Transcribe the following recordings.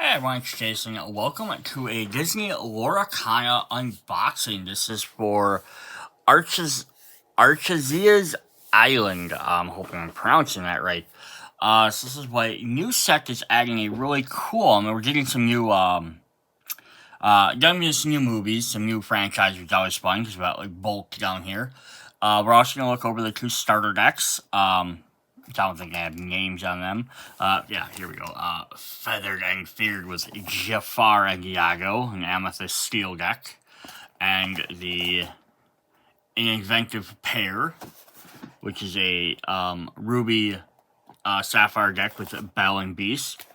Hey everyone, it's Jason. Welcome to a Disney Lorcana unboxing. This is for Archazia's Island. I'm hoping I'm pronouncing that right. So this is what new set is adding a really cool. We're getting some new some new movies, some new franchises, which is always fun because we got like bulk down here. We're also gonna look over the two starter decks. I don't think I have names on them. Yeah, here we go. Feathered and Feared with Jafar and Iago, an Amethyst Steel deck. And the Inventive Pair, which is a Ruby Sapphire deck with Bell and Beast.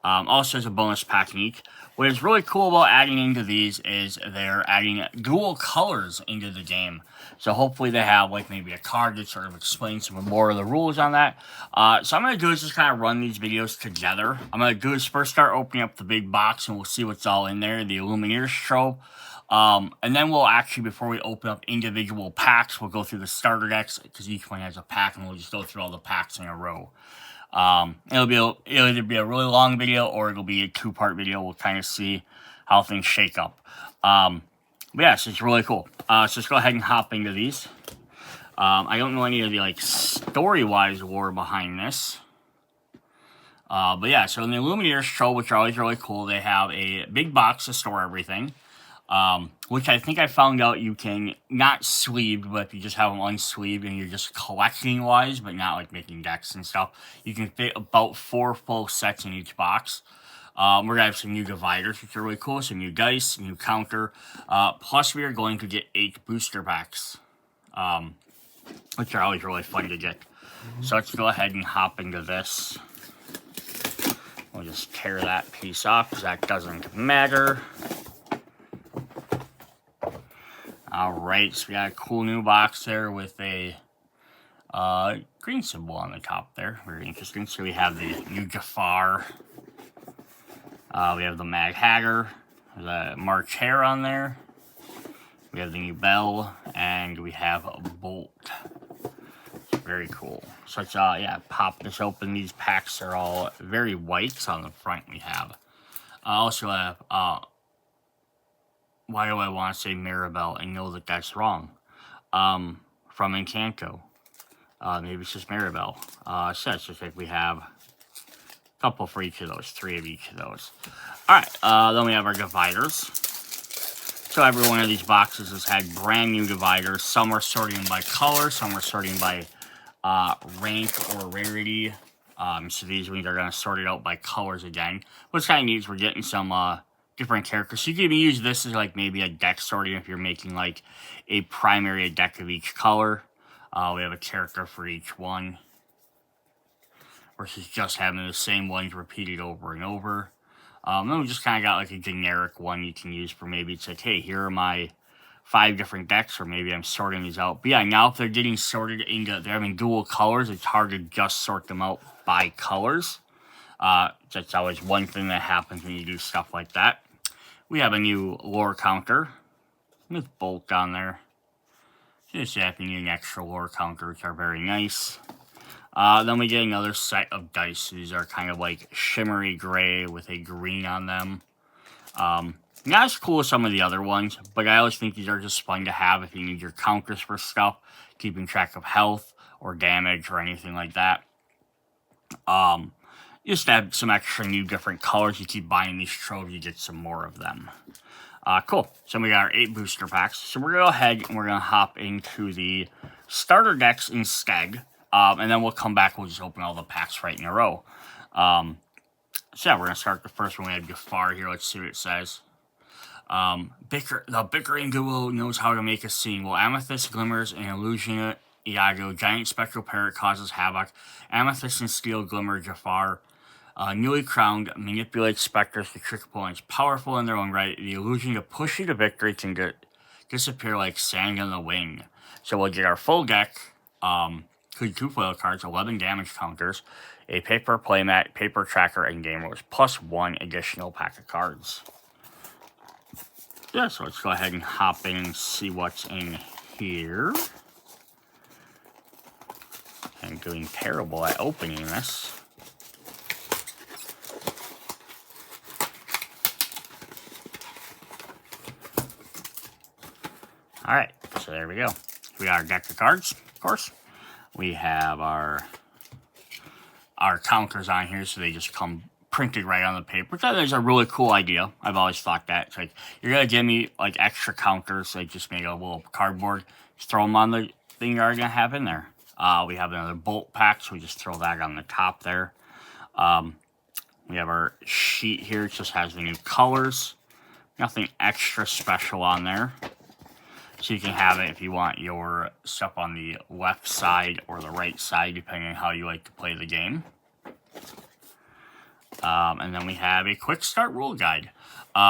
Also as a bonus pack unique. What is really cool about adding into these is they're adding dual colors into the game. So hopefully they have like maybe a card that sort of explains some more of the rules on that. So I'm going to do is just kind of run these videos together. I'm going to do is first start opening up the big box and we'll see what's all in there. The Illumineer Trove. And then we'll actually, before we open up individual packs, we'll go through the starter decks because each one has a pack and we'll just go through all the packs in a row. It'll either be a really long video or it'll be a two-part video. We'll kind of see how things shake up. But yeah, so it's really cool. So let's go ahead and hop into these. I don't know any of the like story-wise lore behind this. But yeah, so in the Illumineer show, which are always really cool, they have a big box to store everything. Which I think I found out you can, not sleeved, but if you just have them unsleeved and you're just collecting wise, but not like making decks and stuff, you can fit about 4 full sets in each box. We're going to have some new dividers, which are really cool, some new dice, new counter, plus we are going to get 8 booster packs, which are always really fun to get. So let's go ahead and hop into this. We'll just tear that piece off, because that doesn't matter. Alright, so we got a cool new box there with a green symbol on the top there. Very interesting. So we have the new Jafar. We have the Mad Hatter. The March Hare on there. We have the new Bell. And we have a Bolt. It's very cool. So let's, yeah, pop this open. These packs are all very white. So on the front we have. Also have, why do I want to say Maribel and know that that's wrong? From Encanto. Maybe it's just Maribel. So it's just like we have a couple for each of those, 3 of each of those. Alright, then we have our dividers. So every one of these boxes has had brand new dividers. Some are sorting by color, some are sorting by rank or rarity. So these ones are going to sort it out by colors again. What's kind of neat is we're getting some different characters. So you can even use this as like maybe a deck sorting if you're making like a primary deck of each color. We have a character for each one. Versus just having the same ones repeated over and over. Then we just kind of got like a generic one you can use for maybe it's like, hey, here are my 5 different decks, or maybe I'm sorting these out. But yeah, now if they're getting sorted into, they're having dual colors, it's hard to just sort them out by colors. That's always one thing that happens when you do stuff like that. We have a new lore counter with Bolt on there. Just having an extra lore counter, which are very nice. Then we get another set of dice. These are kind of like shimmery gray with a green on them. Not as cool as some of the other ones, but I always think these are just fun to have if you need your counters for stuff, keeping track of health or damage or anything like that. Just add some extra new different colors. You keep buying these troves, you get some more of them. Cool. So we got our 8 booster packs. So we're going to go ahead and we're going to hop into the starter decks instead. And then we'll come back. We'll just open all the packs right in a row. So yeah, we're going to start the first one. We have Jafar here. Let's see what it says. The bickering duo knows how to make a scene. While Amethyst glimmers and Illusion Iago, giant spectral parrot causes havoc. Amethyst and Steel glimmer Jafar. Newly crowned manipulates specters to trick opponents. Powerful in their own right. The illusion to push you to victory can disappear like sand on the wing. So we'll get our full deck. Include 2 foil cards, 11 damage counters, a paper playmat, paper tracker, and game rules, plus 1 additional pack of cards. Yeah, so let's go ahead and hop in and see what's in here. I'm doing terrible at opening this. Alright, so there we go. We got our deck of cards, of course. We have our counters on here, so they just come printed right on the paper, which I think is a really cool idea. I've always thought that. It's like, you're going to give me, like, extra counters, like, just make a little cardboard, just throw them on the thing you're already going to have in there. We have another bolt pack, so we just throw that on the top there. We have our sheet here. It just has the new colors. Nothing extra special on there. So you can have it if you want your stuff on the left side or the right side, depending on how you like to play the game. And then we have a quick start rule guide. So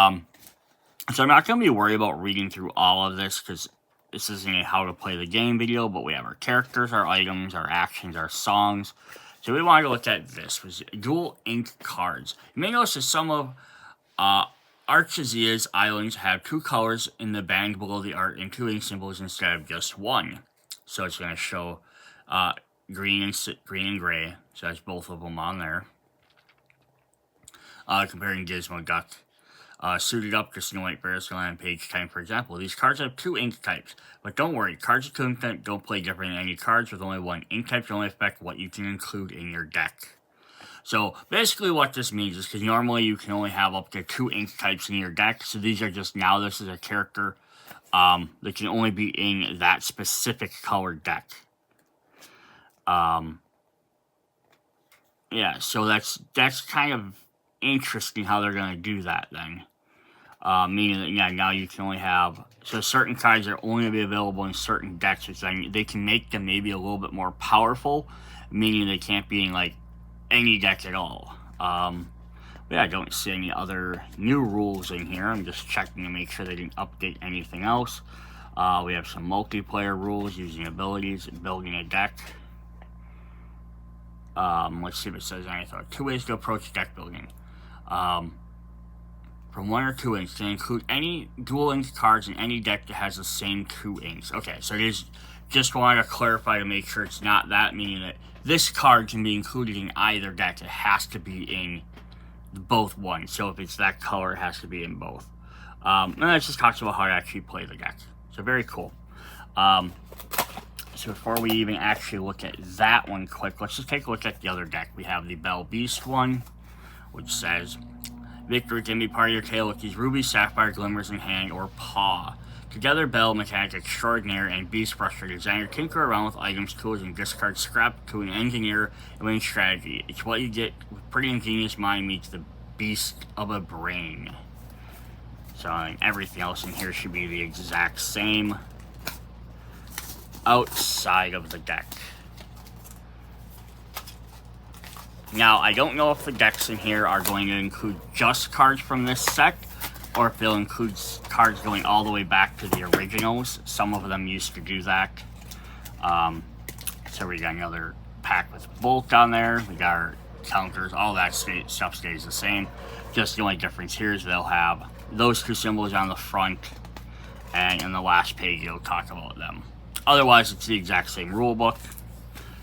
I'm not going to be worried about reading through all of this, because this isn't a how to play the game video, but we have our characters, our items, our actions, our songs. So we want to look at this, which is dual ink cards. You may notice that some of Archazia's islands have 2 colors in the band below the art and 2 ink symbols instead of just 1. So it's going to show green and gray. So that's both of them on there. Comparing Gizmo Duck. Suited Up, Casino White Bears, on page 10, for example. These cards have 2 ink types. But don't worry, cards with 2 ink types don't play different than any cards with only 1 ink type. Only affect what you can include in your deck. So basically what this means is, because normally you can only have up to 2 ink types in your deck. So these are just, now this is a character that can only be in that specific colored deck. Yeah, so that's kind of interesting how they're going to do that then. Meaning that, yeah, now you can only have, so certain cards are only going to be available in certain decks, which then they can make them maybe a little bit more powerful, meaning they can't be in, like, any deck at all. But yeah, I don't see any other new rules in here. I'm just checking to make sure they didn't update anything else. We have some multiplayer rules, using abilities, building a deck. Let's see if it says anything. 2 ways to approach deck building. From 1 or 2 inks, to include any dual ink cards in any deck that has the same 2 inks. Okay, so it is, just want to clarify to make sure it's not that, meaning that this card can be included in either deck. It has to be in both ones. So if it's that color, it has to be in both. And that just talks about how to actually play the deck. So very cool. So before we even actually look at that one quick, let's just take a look at the other deck. We have the Bell Beast one, which says, Victory can be part of your tail with these ruby, sapphire, glimmers in hand or paw. Together, Bell, Mechanic Extraordinaire, and Beast Brush are designed to tinker around with items, tools, and discard scrap to an engineer and win strategy. It's what you get with pretty ingenious mind meets the beast of a brain. So I think everything else in here should be the exact same outside of the deck. Now, I don't know if the decks in here are going to include just cards from this set, or if they'll include cards going all the way back to the originals. Some of them used to do that. So we got another pack with Bolt on there. We got our counters. All that stuff stays the same. Just the only difference here is they'll have those 2 symbols on the front, and in the last page it'll talk about them. Otherwise, it's the exact same rule book,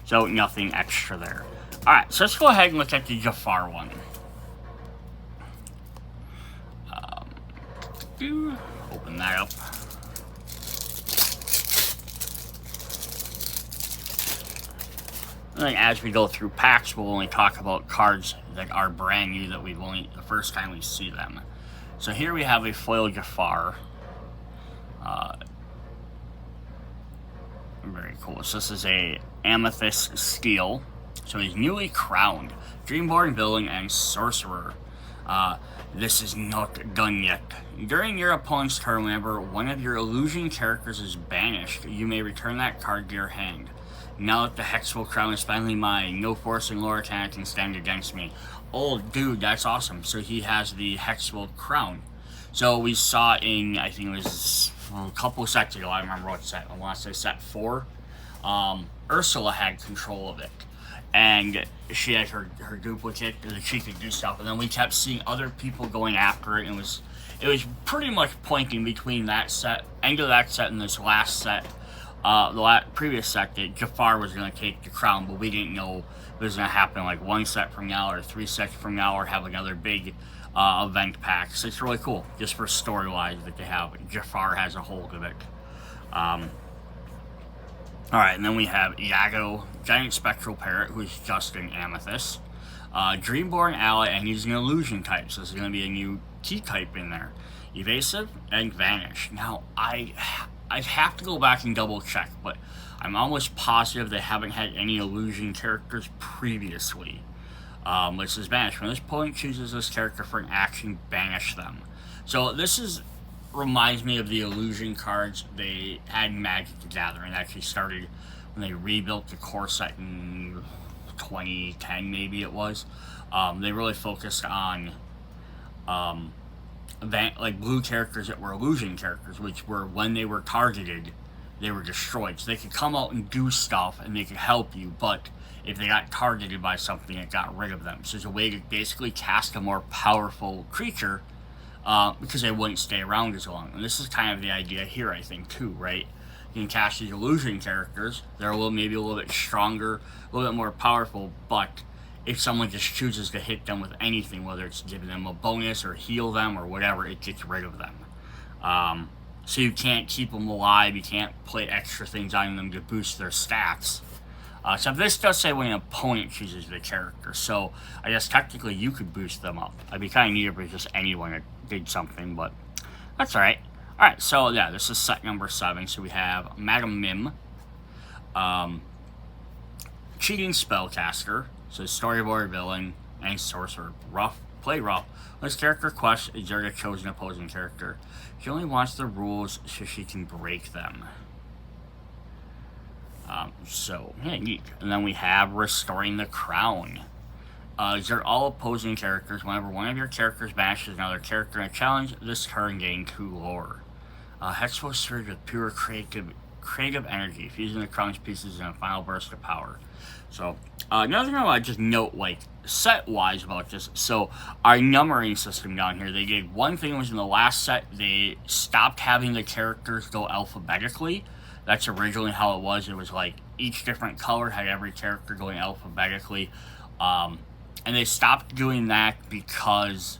so nothing extra there. Alright, so let's go ahead and look at the Jafar one. Open that up. And then as we go through packs, we'll only talk about cards that are brand new, that we've only, the first time we see them. So here we have a foil Jafar. Very cool. So this is a amethyst steel. So he's newly crowned, Dreamborn villain and sorcerer. This is not done yet. During your opponent's turn, whenever one of your illusion characters is banished, you may return that card to your hand. Now that the Inkwell Crown is finally mine, no force in Lorcana can stand against me. Oh, dude, that's awesome. So he has the Inkwell Crown. So we saw in, I think it was a couple of sets ago, I remember what set, I want to say set 4, Ursula had control of it. And she had her duplicate that she could do stuff, and then we kept seeing other people going after it, and it was pretty much pointing between that set, end of that set, and this last set, the previous set, that Jafar was going to take the crown, but we didn't know if it was going to happen like 1 set from now, or 3 sets from now, or have another big event pack. So it's really cool, just for story-wise, that they have Jafar has a hold of it. Alright, and then we have Iago, Giant Spectral Parrot, who's just an Amethyst. Dreamborn Ally, and he's an Illusion type, so there's going to be a new key type in there. Evasive and Vanish. Now, I'd have to go back and double check, but I'm almost positive they haven't had any Illusion characters previously. Which is Vanish. When this opponent chooses this character for an action, banish them. So this reminds me of the Illusion cards they had in Magic the Gathering. It actually started when they rebuilt the core set in 2010, maybe it was. They really focused on blue characters that were Illusion characters, which were, when they were targeted, they were destroyed. So they could come out and do stuff and they could help you, but if they got targeted by something, it got rid of them. So it's a way to basically cast a more powerful creature because they wouldn't stay around as long. And this is kind of the idea here, I think, too, right? You can cast these Illusion characters. They're maybe a little bit stronger, a little bit more powerful, but if someone just chooses to hit them with anything, whether it's giving them a bonus or heal them or whatever, it gets rid of them. So you can't keep them alive, you can't play extra things on them to boost their stats. So this does say when an opponent chooses the character, so I guess technically you could boost them up. I'd be kind of neat if it was just anyone that did something, but that's alright. Alright, so yeah, this is set number 7. So we have Madam Mim, Cheating Spellcaster, so Storyboard Villain, and Sorcerer. Play rough. When this character quests, exert a chosen opposing character. She only wants the rules so she can break them. Yeah, neat. And then we have Restoring the Crown. Exert all opposing characters. Whenever one of your characters banishes another character in a challenge, this turn gain 2 lore. Hexful Surge with pure creative energy, fusing the crown's pieces in a final burst of power. So, another thing I want to just note, set-wise about this, so our numbering system down here, they did one thing was in the last set, they stopped having the characters go alphabetically. That's originally how it was. It was each different color had every character going alphabetically. And they stopped doing that because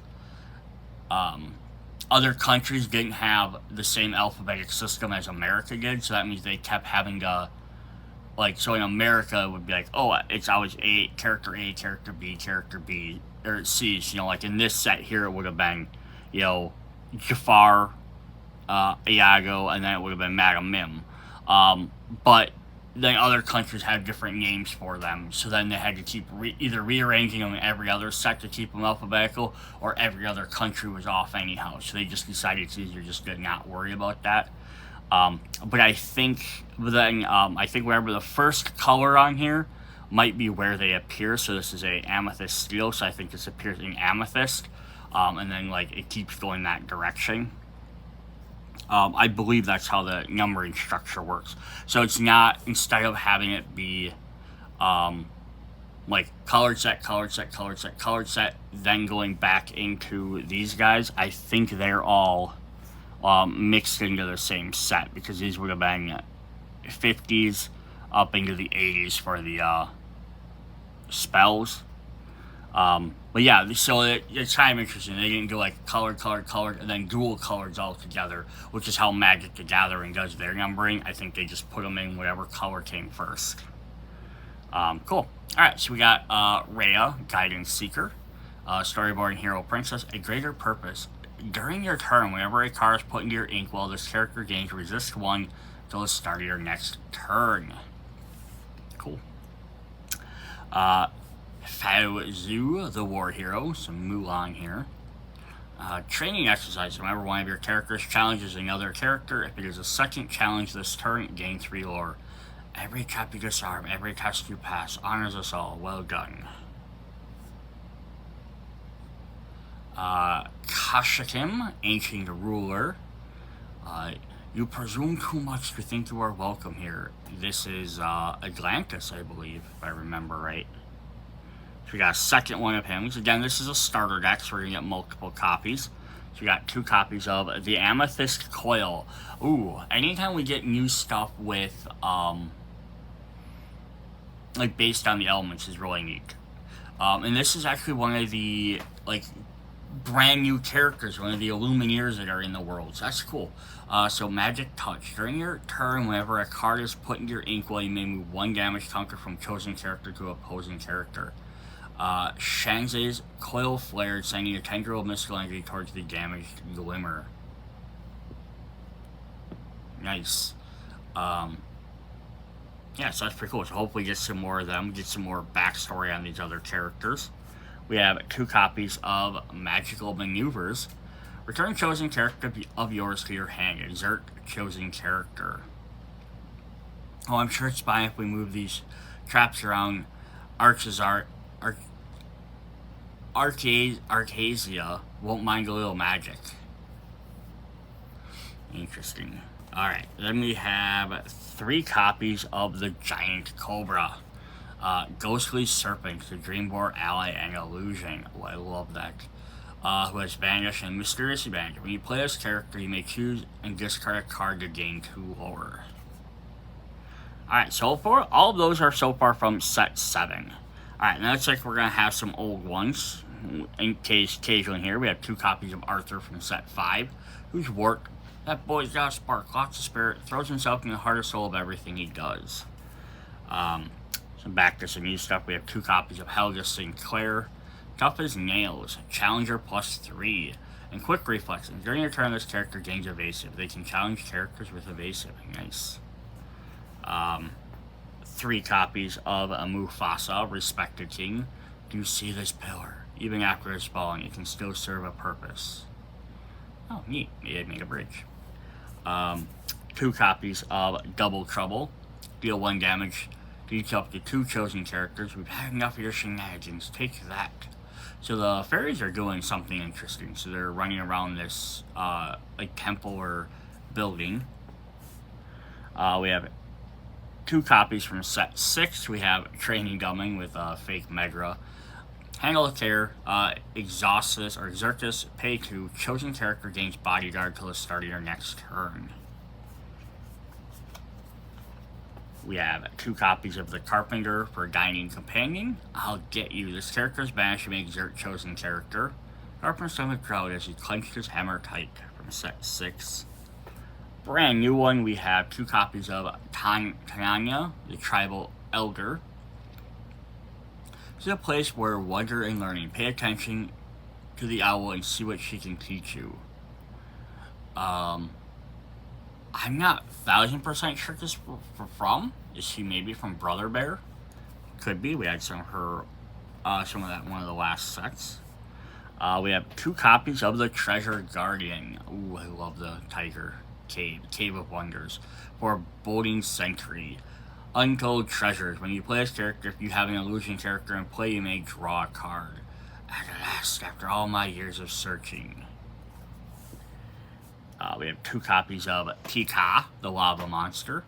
other countries didn't have the same alphabetic system as America did. So that means they kept having to, so in America, it would be it's always character A, character B, or C. So, in this set here, it would have been, Jafar, Iago, and then it would have been Madam Mim. But then other countries had different names for them, so then they had to keep either rearranging them in every other set to keep them alphabetical, or every other country was off anyhow, so they just decided it's easier just to not worry about that. But I think wherever the first color on here might be where they appear, so this is a Amethyst Steel, so I think this appears in Amethyst, and then it keeps going that direction. I believe that's how the numbering structure works. So it's not, instead of having it be colored set, then going back into these guys, I think they're all mixed into the same set, because these would have been 50s up into the 80s for the spells. But yeah, so it's kind of interesting. They didn't do colored, and then dual colors all together, which is how Magic the Gathering does their numbering. I think they just put them in whatever color came first. Cool. Alright, so we got Rhea, Guidance Seeker, Storyboard Hero Princess, A Greater Purpose. During your turn, whenever a card is put into your Inkwell, this character gains Resist 1 until the start of your next turn. Cool. Faozu, the War Hero, some Mulan here. Training exercise. Whenever one of your characters challenges another character, if it is a second challenge this turn, gain 3 lore. Every trap you disarm, every test you pass, honors us all. Well done. Kashakim, Ancient Ruler. You presume too much to think you are welcome here. This is Atlantis, I believe, if I remember right. So we got a second one of him. So again, this is a starter deck, so we're going to get multiple copies. So we got 2 copies of the Amethyst Coil. Ooh, anytime we get new stuff with, based on the elements is really neat. And this is actually one of the, brand new characters, one of the Illumineers that are in the world. So that's cool. So Magic Touch. During your turn, whenever a card is put into your Inkwell, you may move 1 damage counter from chosen character to opposing character. Shanzai's Coil Flared, sending a tendril of mystical energy towards the damaged Glimmer. Nice. Yeah, so that's pretty cool. So hopefully get some more of them, get some more backstory on these other characters. We have 2 copies of Magical Maneuvers. Return chosen character of yours to your hand. Exert chosen character. Oh, I'm sure it's fine if we move these traps around. Archazia won't mind a little magic. Interesting. Alright, then we have 3 copies of the Giant Cobra. Ghostly Serpent, the Dreamborn ally and illusion. Oh, I love that. Who has vanished and mysteriously vanished. When you play this character, you may choose and discard a card to gain 2 lower. Alright, so far, all of those are so far from set 7. Alright, now it's like we're going to have some old ones. In case occasionally here, we have 2 copies of Arthur from set 5, who's worked. That boy's got a spark, lots of spirit, throws himself in the heart and soul of everything he does. So back to some new stuff. We have 2 copies of Helga Sinclair. Tough as nails, Challenger +3, and Quick Reflexes. During your turn, this character gains evasive. They can challenge characters with evasive. Nice. 3 copies of Mufasa, Respected King. Do you see this pillar? Even after it's fallen, it can still serve a purpose. Oh, neat. It made a bridge. 2 copies of Double Trouble. Deal 1 damage to each up to 2 chosen characters. We've had enough of your shenanigans. Take that. So the fairies are doing something interesting. So they're running around this like temple or building. We have 2 copies from set 6. We have Training Dumbing with fake Megra. Handle of Care, Exhaustus or Exertus, pay 2. Chosen character gains bodyguard till the start of your next turn. We have 2 copies of the Carpenter for Dining Companion. I'll get you. This character is banished. You may exert chosen character. Carpenter's stomach growled as he clenched his hammer tight from set 6. Brand new one, we have 2 copies of Tanya, the Tribal Elder. This is a place where wonder and learning. Pay attention to the owl and see what she can teach you. I'm not 1000% sure this from. Is she maybe from Brother Bear? Could be. We had some of her, some of that in one of the last sets. We have 2 copies of the Treasure Guardian. Ooh, I love the Tiger Cave of Wonders. For Boding Sentry. Untold Treasures. When you play this character, if you have an illusion character in play, you may draw a card. At last, after all my years of searching. We have 2 copies of Tika, the Lava Monster.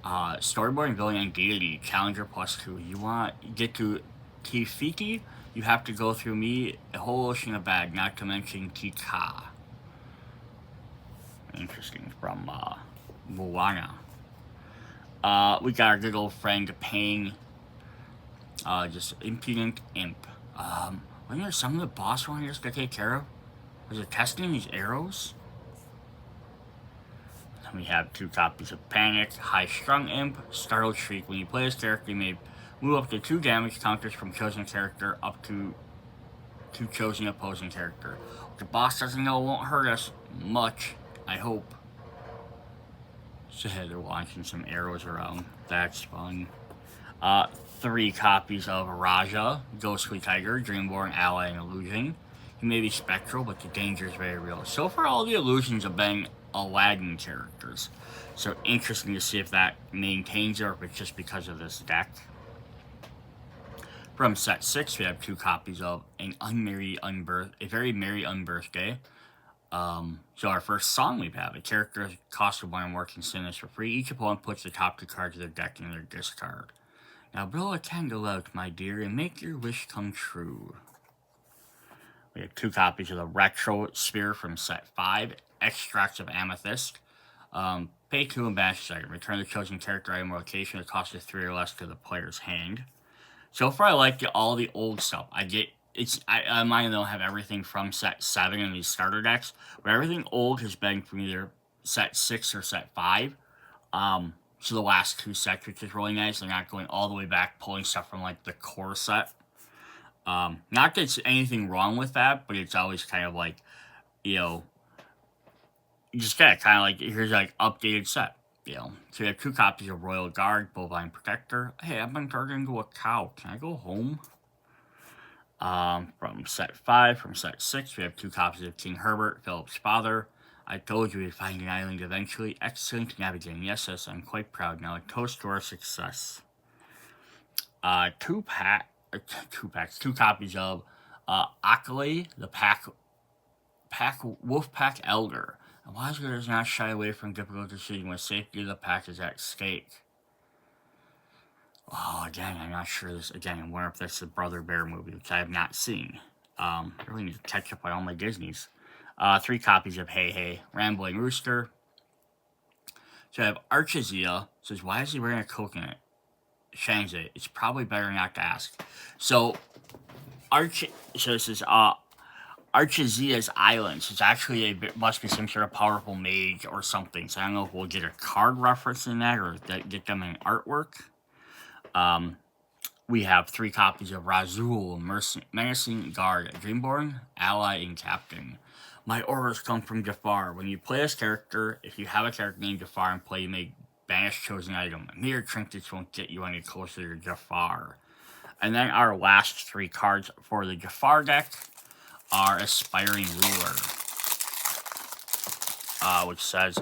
Storyboard and Villain and Deity, Challenger +2. You want to get to Tifiki, you have to go through me, a whole ocean of bag, not to mention Tika. Interesting, from Moana. We got our good old friend Pang, just Impudent Imp. Wasn't there some of the boss runners to take care of? Was it testing these arrows? Then we have 2 copies of Panic, High Strung Imp, Startled Shriek. When you play this character, you may move up to 2 damage counters from chosen character up to chosen opposing character. What the boss doesn't know won't hurt us much, I hope. So they're launching some arrows around. That's fun. 3 copies of Raja, Ghostly Tiger, Dreamborn ally and illusion. He may be spectral, but the danger is very real. So far, all the illusions have been Aladdin characters. So interesting to see if that maintains or if it's just because of this deck. From set 6, we have 2 copies of A Very Merry Unbirthday. So our first song we have, a character cost of 1 or more can send this for free. Each opponent puts the top 2 cards of their deck in their discard. Now blow a candle out, my dear, and make your wish come true. We have 2 copies of the Retro Sphere from set 5, Extracts of Amethyst. Pay 2 and banish this item. Return the chosen character item or location that costs 3 or less to the player's hand. So far, I like all the old stuff. I get mine don't have everything from set 7 in these starter decks, but everything old has been from either set 6 or set 5. So the last 2 sets, which is really nice. They're not going all the way back, pulling stuff from like the core set. Not that there's anything wrong with that, but it's always kind of like, you just get kind of like, here's like updated set. So we have 2 copies of Royal Guard, Bovine Protector. Hey, I've been turned into a cow. Can I go home? From set 5, from set 6, we have 2 copies of King Herbert, Philip's father. I told you we'd find an island eventually. Excellent navigating. Yes, I'm quite proud now. A toast to our success. 2 copies of Akali, the Wolf Pack Elder. A wise leader does not shy away from difficult decisions when safety of the pack is at stake. Oh, again, I'm not sure this. Again, I wonder if that's the Brother Bear movie, which I have not seen. I really need to catch up on all my Disneys. 3 copies of Hey Hey, Rambling Rooster. So I have Archazia. Says, why is he wearing a coconut? Shanzai, it's probably better not to ask. So this is Archazia's Islands. It's actually must be some sort of powerful mage or something. So I don't know if we'll get a card reference in that or get them in artwork. We have 3 copies of Razul, Menacing Guard, Dreamborn, Ally, and Captain. My orders come from Jafar. When you play this character, if you have a character named Jafar in play, you may banish chosen item. Mere trinkets won't get you any closer to Jafar. And then our last 3 cards for the Jafar deck are Aspiring Ruler, which says,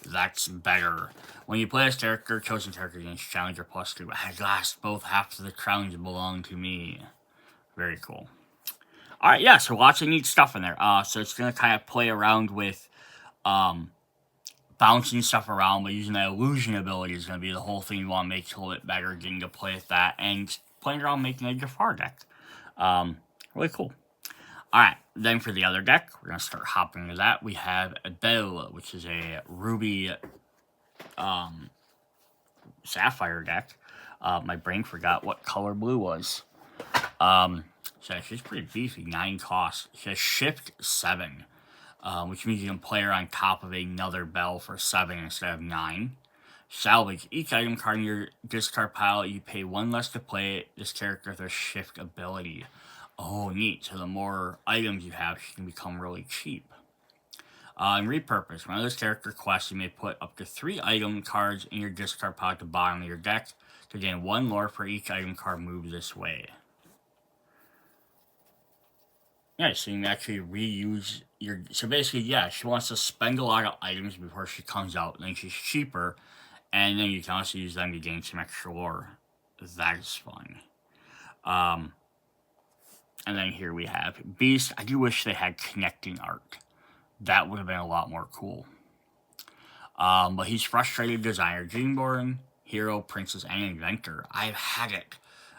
that's better. When you play this character, chosen character gains Challenger +2. At last, both halves of the crowns belong to me. Very cool. Alright, yeah, so lots of neat stuff in there. So it's going to kind of play around with bouncing stuff around, but using that illusion ability is going to be the whole thing you want to make a little bit better, getting to play with that, and playing around making a Jafar deck. Really cool. Alright, then for the other deck, we're going to start hopping into that. We have Belle, which is a Ruby Sapphire deck. My brain forgot what color blue was. So she's pretty beefy, 9 cost. She has Shift 7, which means you can play her on top of another Belle for 7 instead of 9. Salvage. Each item card in your discard pile, you pay 1 less to play it. This character with a Shift ability. Oh, neat. So the more items you have, she can become really cheap. And repurpose. When this character quests, you may put up to 3 item cards in your discard pile at the bottom of your deck to gain 1 lore for each item card moved this way. Yeah, so you can actually reuse your... So basically, yeah, she wants to spend a lot of items before she comes out, then she's cheaper, and then you can also use them to gain some extra lore. That is fun. And then here we have Beast. I do wish they had connecting art. That would have been a lot more cool. But he's Frustrated Designer, Dreamborn, Hero, Princess, and Inventor. I've had it.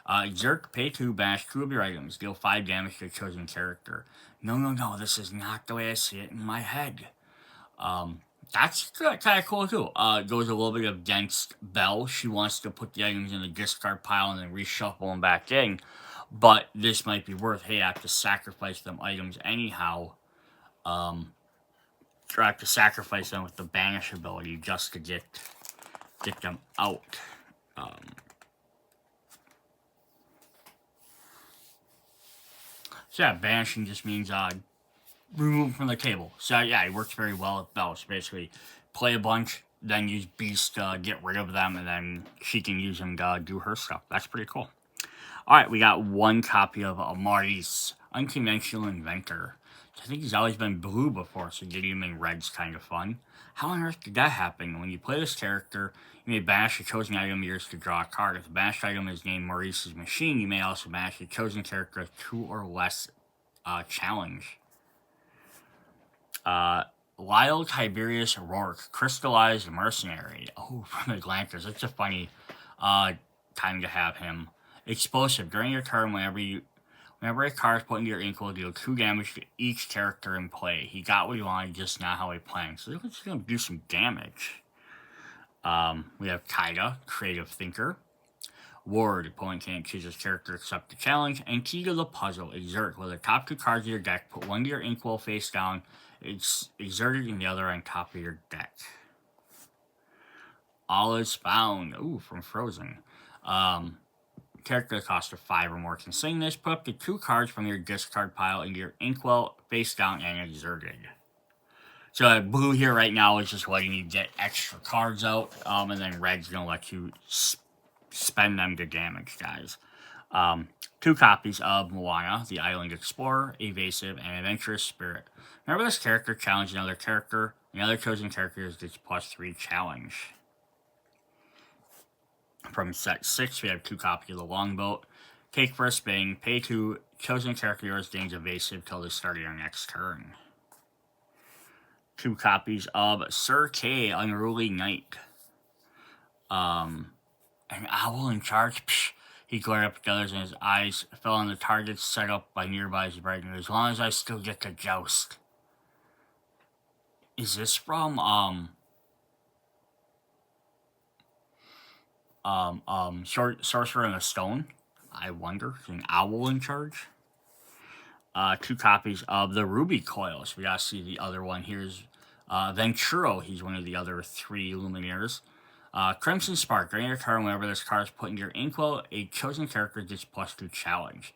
Zerk, pay 2, banish 2 of your items, deal 5 damage to a chosen character. No, this is not the way I see it in my head. That's kind of cool too. Goes a little bit against Belle. She wants to put the items in the discard pile and then reshuffle them back in. But this might be worth, hey, I have to sacrifice them items anyhow. Or I have to sacrifice them with the banish ability just to get them out. So yeah, banishing just means remove from the table. So yeah, it works very well with Belle. So basically, play a bunch, then use Beast to get rid of them, and then she can use them to do her stuff. That's pretty cool. Alright, we got 1 copy of Maurice, Unconventional Inventor. I think he's always been blue before, so getting him in red's kind of fun. How on earth did that happen? When you play this character, you may banish a chosen item of yours to draw a card. If the banished item is named Maurice's Machine, you may also banish a chosen character with 2 or less challenge. Lyle Tiberius Rourke, Crystallized Mercenary. Oh, from Atlantis. It's a funny time to have him. Explosive. During your turn, whenever a card is put into your Inkwell, deal 2 damage to each character in play. He got what he wanted, just not how he planned. So he's going to do some damage. We have Kaida, Creative Thinker. Ward, opponent can't choose his character except the challenge. And key to the puzzle, exert. With the top 2 cards of your deck, put one to your Inkwell face down, it's exerted, and the other on top of your deck. All is found. Ooh, from Frozen. Character cost of 5 or more can sing this. Put up to 2 cards from your discard pile into your Inkwell face down and exerted. So blue here right now is just letting you get extra cards out, and then red's going to let you spend them to damage guys. 2 copies of Moana, the Island Explorer, Evasive, and Adventurous Spirit. Remember this character challenge another character. Another chosen character gets +3 challenge. From set 6, we have 2 copies of the Longboat. Take for a spin, pay 2, chosen character yours gains Evasive till the start of your next turn. 2 copies of Sir Kay, Unruly Knight. An owl in charge? Psh. He glared up at the others and his eyes fell on the targets set up by nearby's brightened. As long as I still get to joust. Is this from, Sorcerer in the Stone? I wonder. Is an owl in charge? 2 copies of the Ruby Coils. We gotta see the other one. Here's Venturo. He's one of the other 3 Illumineers. Crimson Spark. During your turn, whenever this card is put into your Inkwell, a chosen character gets +2 challenge.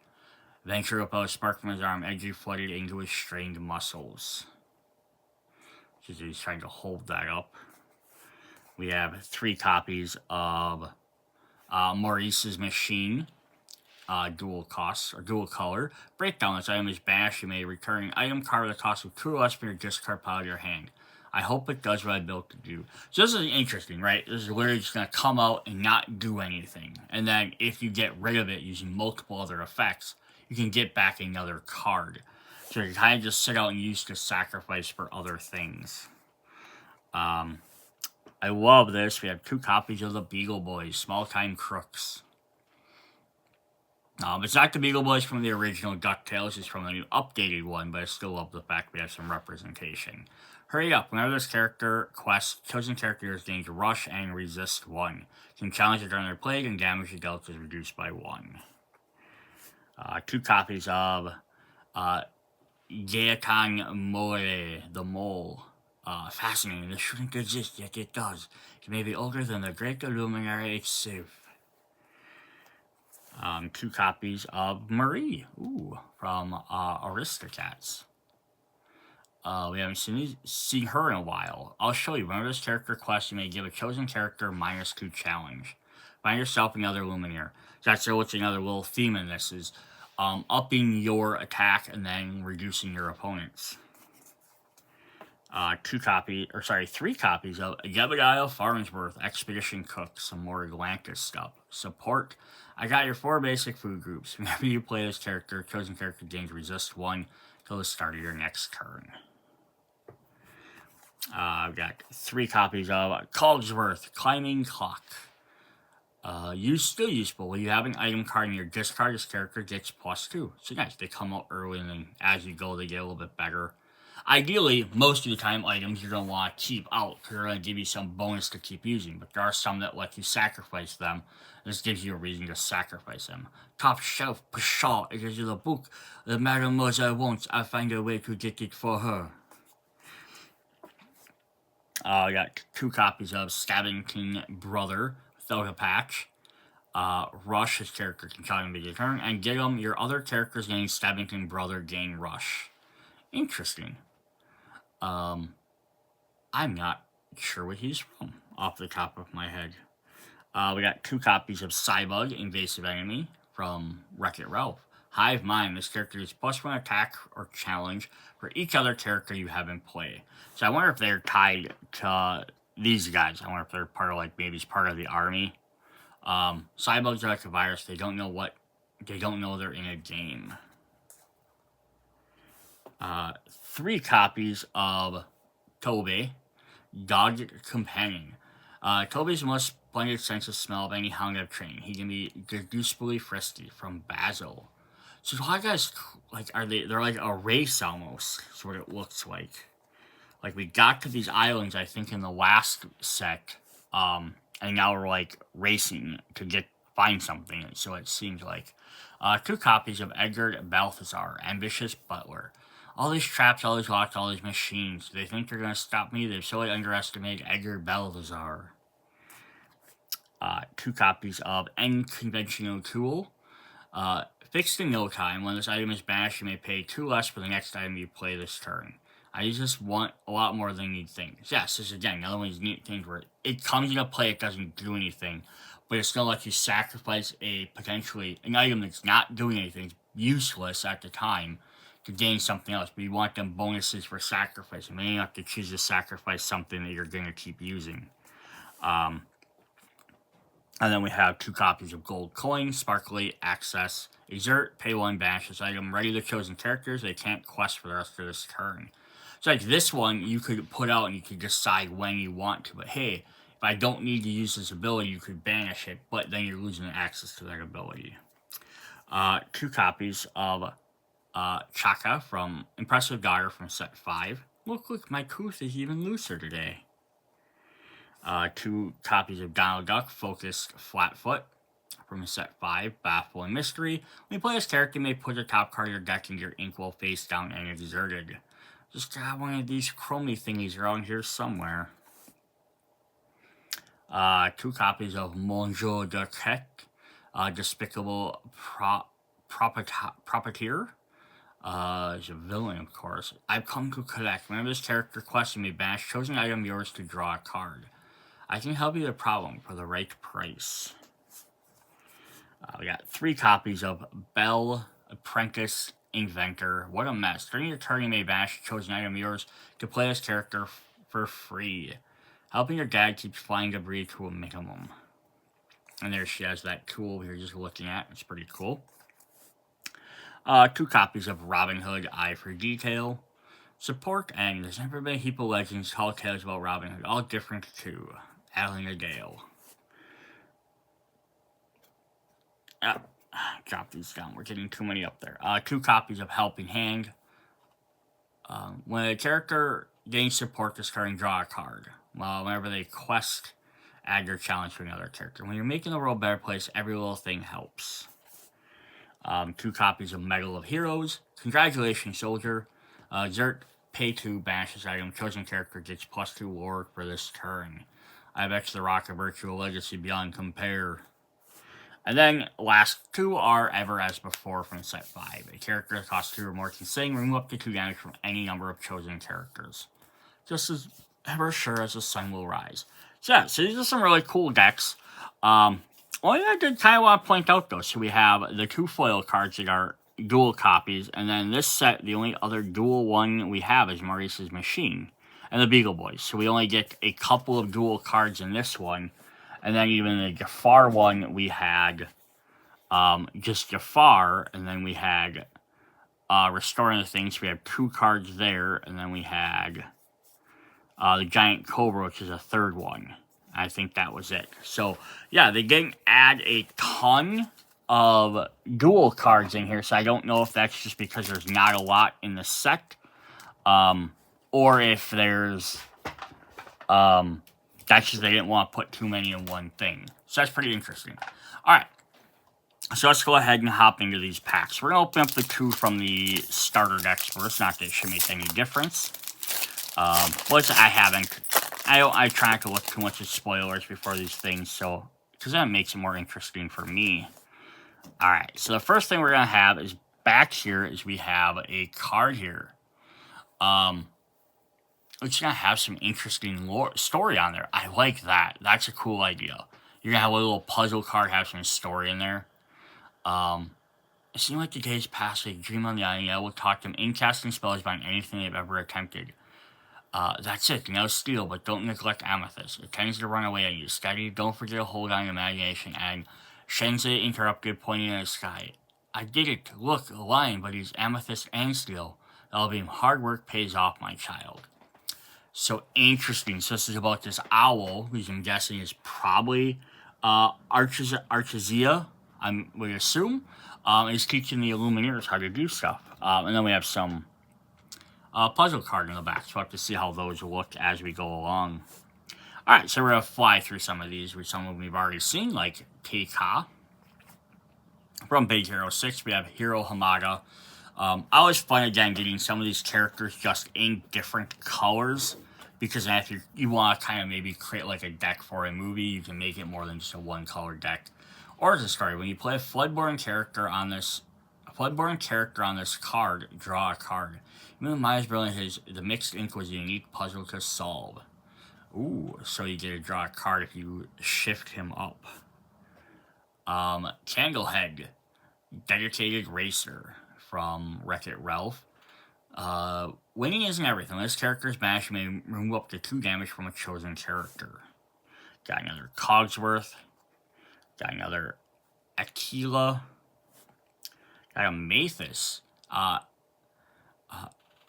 Venturo put a spark from his arm, edgy flooded into his strained muscles. He's trying to hold that up. We have 3 copies of Maurice's Machine. Dual costs, or dual color. Breakdown. This item is banished. You may return an item card with a cost of 2 or less from your discard pile of your hand. I hope it does what I built to do. So this is interesting, right? This is literally just going to come out and not do anything. And then if you get rid of it using multiple other effects, you can get back another card. So you can kind of just sit out and use the sacrifice for other things. I love this. We have 2 copies of the Beagle Boys, Small Time Crooks. It's not the Beagle Boys from the original DuckTales, it's from the new updated one, but I still love the fact we have some representation. Hurry up, whenever this character quests, chosen characters gains Rush and Resist 1. You can challenge it during their play, and damage you dealt is reduced by 1. 2 copies of Gaetan More, the Mole. Fascinating, this shouldn't exist, yet it does. It may be older than the Great Illuminary itself. 2 copies of Marie, from Aristocats. We haven't seen her in a while. I'll show you. Whenever this character quests, you may give a chosen character -2 challenge. Find yourself another Illumineer. So that's what's another little theme in this is upping your attack and then reducing your opponents. 3 copies of Gebediah Farnsworth, Expedition Cook, some more Atlantis stuff. Support. I got your 4 basic food groups. Whenever you play this character, chosen character gains Resist 1 till the start of your next turn. I've got 3 copies of Cogsworth, Climbing Clock. Still useful. When you have an item card in your discard, this character gets +2. So nice. They come out early and then as you go, they get a little bit better. Ideally, most of the time, items you're going to want to keep out because they're going to give you some bonus to keep using. But there are some that let you sacrifice them. This gives you a reason to sacrifice them. Top shelf, pshaw, it gives you the book. The mademoiselle wants, I find a way to get it for her. I got 2 copies of Stabbington Brother, without a patch. Rush, his character can challenge him to your turn. And get him, your other characters gain Stabbington Brother, gain Rush. Interesting. I'm not sure what he's from off the top of my head. We got 2 copies of Cybug, Invasive Enemy, from Wreck-It Ralph. Hive Mind, this character is +1 attack or challenge for each other character you have in play. So I wonder if they're tied to these guys. I wonder if they're part of, like, maybe it's part of the army. Cybugs are like a virus. They don't know they're in a game. 3 copies of Tobe, Dog Companion. Tobe's the most splendid sense of smell of any hound I've trained. He can be deducibly frisky, from Basil. So a lot of guys, like, they're like a race almost, is what it looks like. Like, we got to these islands, I think, in the last set, and now we're, like, racing to get find something, so it seems like. 2 copies of Edgar Balthazar, Ambitious Butler. All these traps, all these locks, all these machines. They think they're going to stop me. They've solely underestimated Edgar Balthazar. 2 copies of Unconventional Tool. Fixed in no time. When this item is banished, you may pay 2 less for the next item you play this turn. I just want a lot more than neat things. Yes, this is again another one of these neat things where it comes into play, it doesn't do anything, but it's gonna let you sacrifice an item that's not doing anything, useless at the time, to gain something else. But you want them bonuses for sacrifice. You may have to choose to sacrifice something that you're gonna keep using. And then we have 2 copies of Gold Coin, Sparkly, Access, Exert, pay 1, banish this item, ready to chosen characters. They can't quest for the rest of this turn. So like this one, you could put out and you could decide when you want to. But hey, if I don't need to use this ability, you could banish it, but then you're losing access to that ability. 2 copies of Chaka from Impressive Daughter from set 5. Look, my tooth is even looser today. 2 copies of Donald Duck, Focused Flatfoot from set 5, Baffling Mystery. When you play this character, you may put the top card of your deck into your Inkwell face down and exerted. Just got one of these chromey thingies around here somewhere. 2 copies of Monsieur de Quête, Despicable Profiteer. Is a villain, of course. I've come to collect. Whenever this character quests, you may banish chosen item yours to draw a card. I can help you with a problem for the right price. We got 3 copies of Belle Apprentice Inventor. What a mess. During your turn, you may banish a chosen item yours to play this character for free. Helping your dad keeps flying debris to a minimum. And there she has that tool we were just looking at. It's pretty cool. 2 copies of Robin Hood, Eye for Detail. Support, and there's never been a heap of legends, tall tales about Robin Hood, all different too. Alan a Gale. Drop these down. We're getting too many up there. 2 copies of Helping Hand. When a character gains support this turn, draw a card. Well, whenever they quest, add your challenge to another character. When you're making the world a better place, every little thing helps. 2 copies of Medal of Heroes. Congratulations, soldier. Zert, pay 2, banish this item. Chosen character gets +2 lore for this turn. I bet the Rocket Virtual Legacy Beyond Compare. And then, last 2 are Ever As Before from set 5. A character that costs 2 or more can sing, remove up to 2 damage from any number of chosen characters. Just as ever sure as the sun will rise. So yeah, so these are some really cool decks. Only I did kind of want to point out though, so we have the 2 foil cards that are dual copies, and then this set, the only other dual one we have is Maurice's Machine and the Beagle Boys. So we only get a couple of dual cards in this one. And then even the Jafar one, we had just Jafar, and then we had Restoring the Things. We have 2 cards there, and then we had the Giant Cobra, which is a 3rd one. I think that was it. So, yeah, they didn't add a ton of dual cards in here, so I don't know if that's just because there's not a lot in the set, or if there's... that's just they didn't want to put too many in one thing. So that's pretty interesting. Alright. So let's go ahead and hop into these packs. We're going to open up the 2 from the starter decks first. Not that it should make any difference. I try not to look too much at spoilers before these things, so because that makes it more interesting for me. Alright, so the first thing we're going to have is back here is we have a card here. It's going to have some interesting story on there. I like that. That's a cool idea. You're going to have a little puzzle card, have some story in there. It seemed like the days passed, like dream on the island. I will talk them in casting spells about anything they've ever attempted. That's it. No steal, but don't neglect Amethyst. It tends to run away at you. Steady, don't forget to hold on to imagination. And Shenze interrupted, pointing at the sky. I did it. Look, a lion, but he's Amethyst and steel. That'll be hard work pays off, my child. So interesting. So this is about this owl, who I'm guessing is probably Archazia, I would assume, is teaching the Illumineers how to do stuff. And then we have some puzzle card in the back, so we'll have to see how those look as we go along. Alright, so we're going to fly through some of these, which some of them we've already seen, like Teika. From Big Hero 6, we have Hero Hamada. Always fun, again, getting some of these characters just in different colors. Because if you want to kind of maybe create like a deck for a movie, you can make it more than just a one-color deck. Or as a story, when you play a Floodborn character on this card, draw a card. Even Maya's brilliant is the mixed ink was a unique puzzle to solve. Ooh, so you get to draw a card if you shift him up. Candlehead, dedicated racer from Wreck-It Ralph. Winning isn't everything. This character's bash may remove up to 2 damage from a chosen character. Got another Cogsworth. Got another Aquila. Got a Mathis.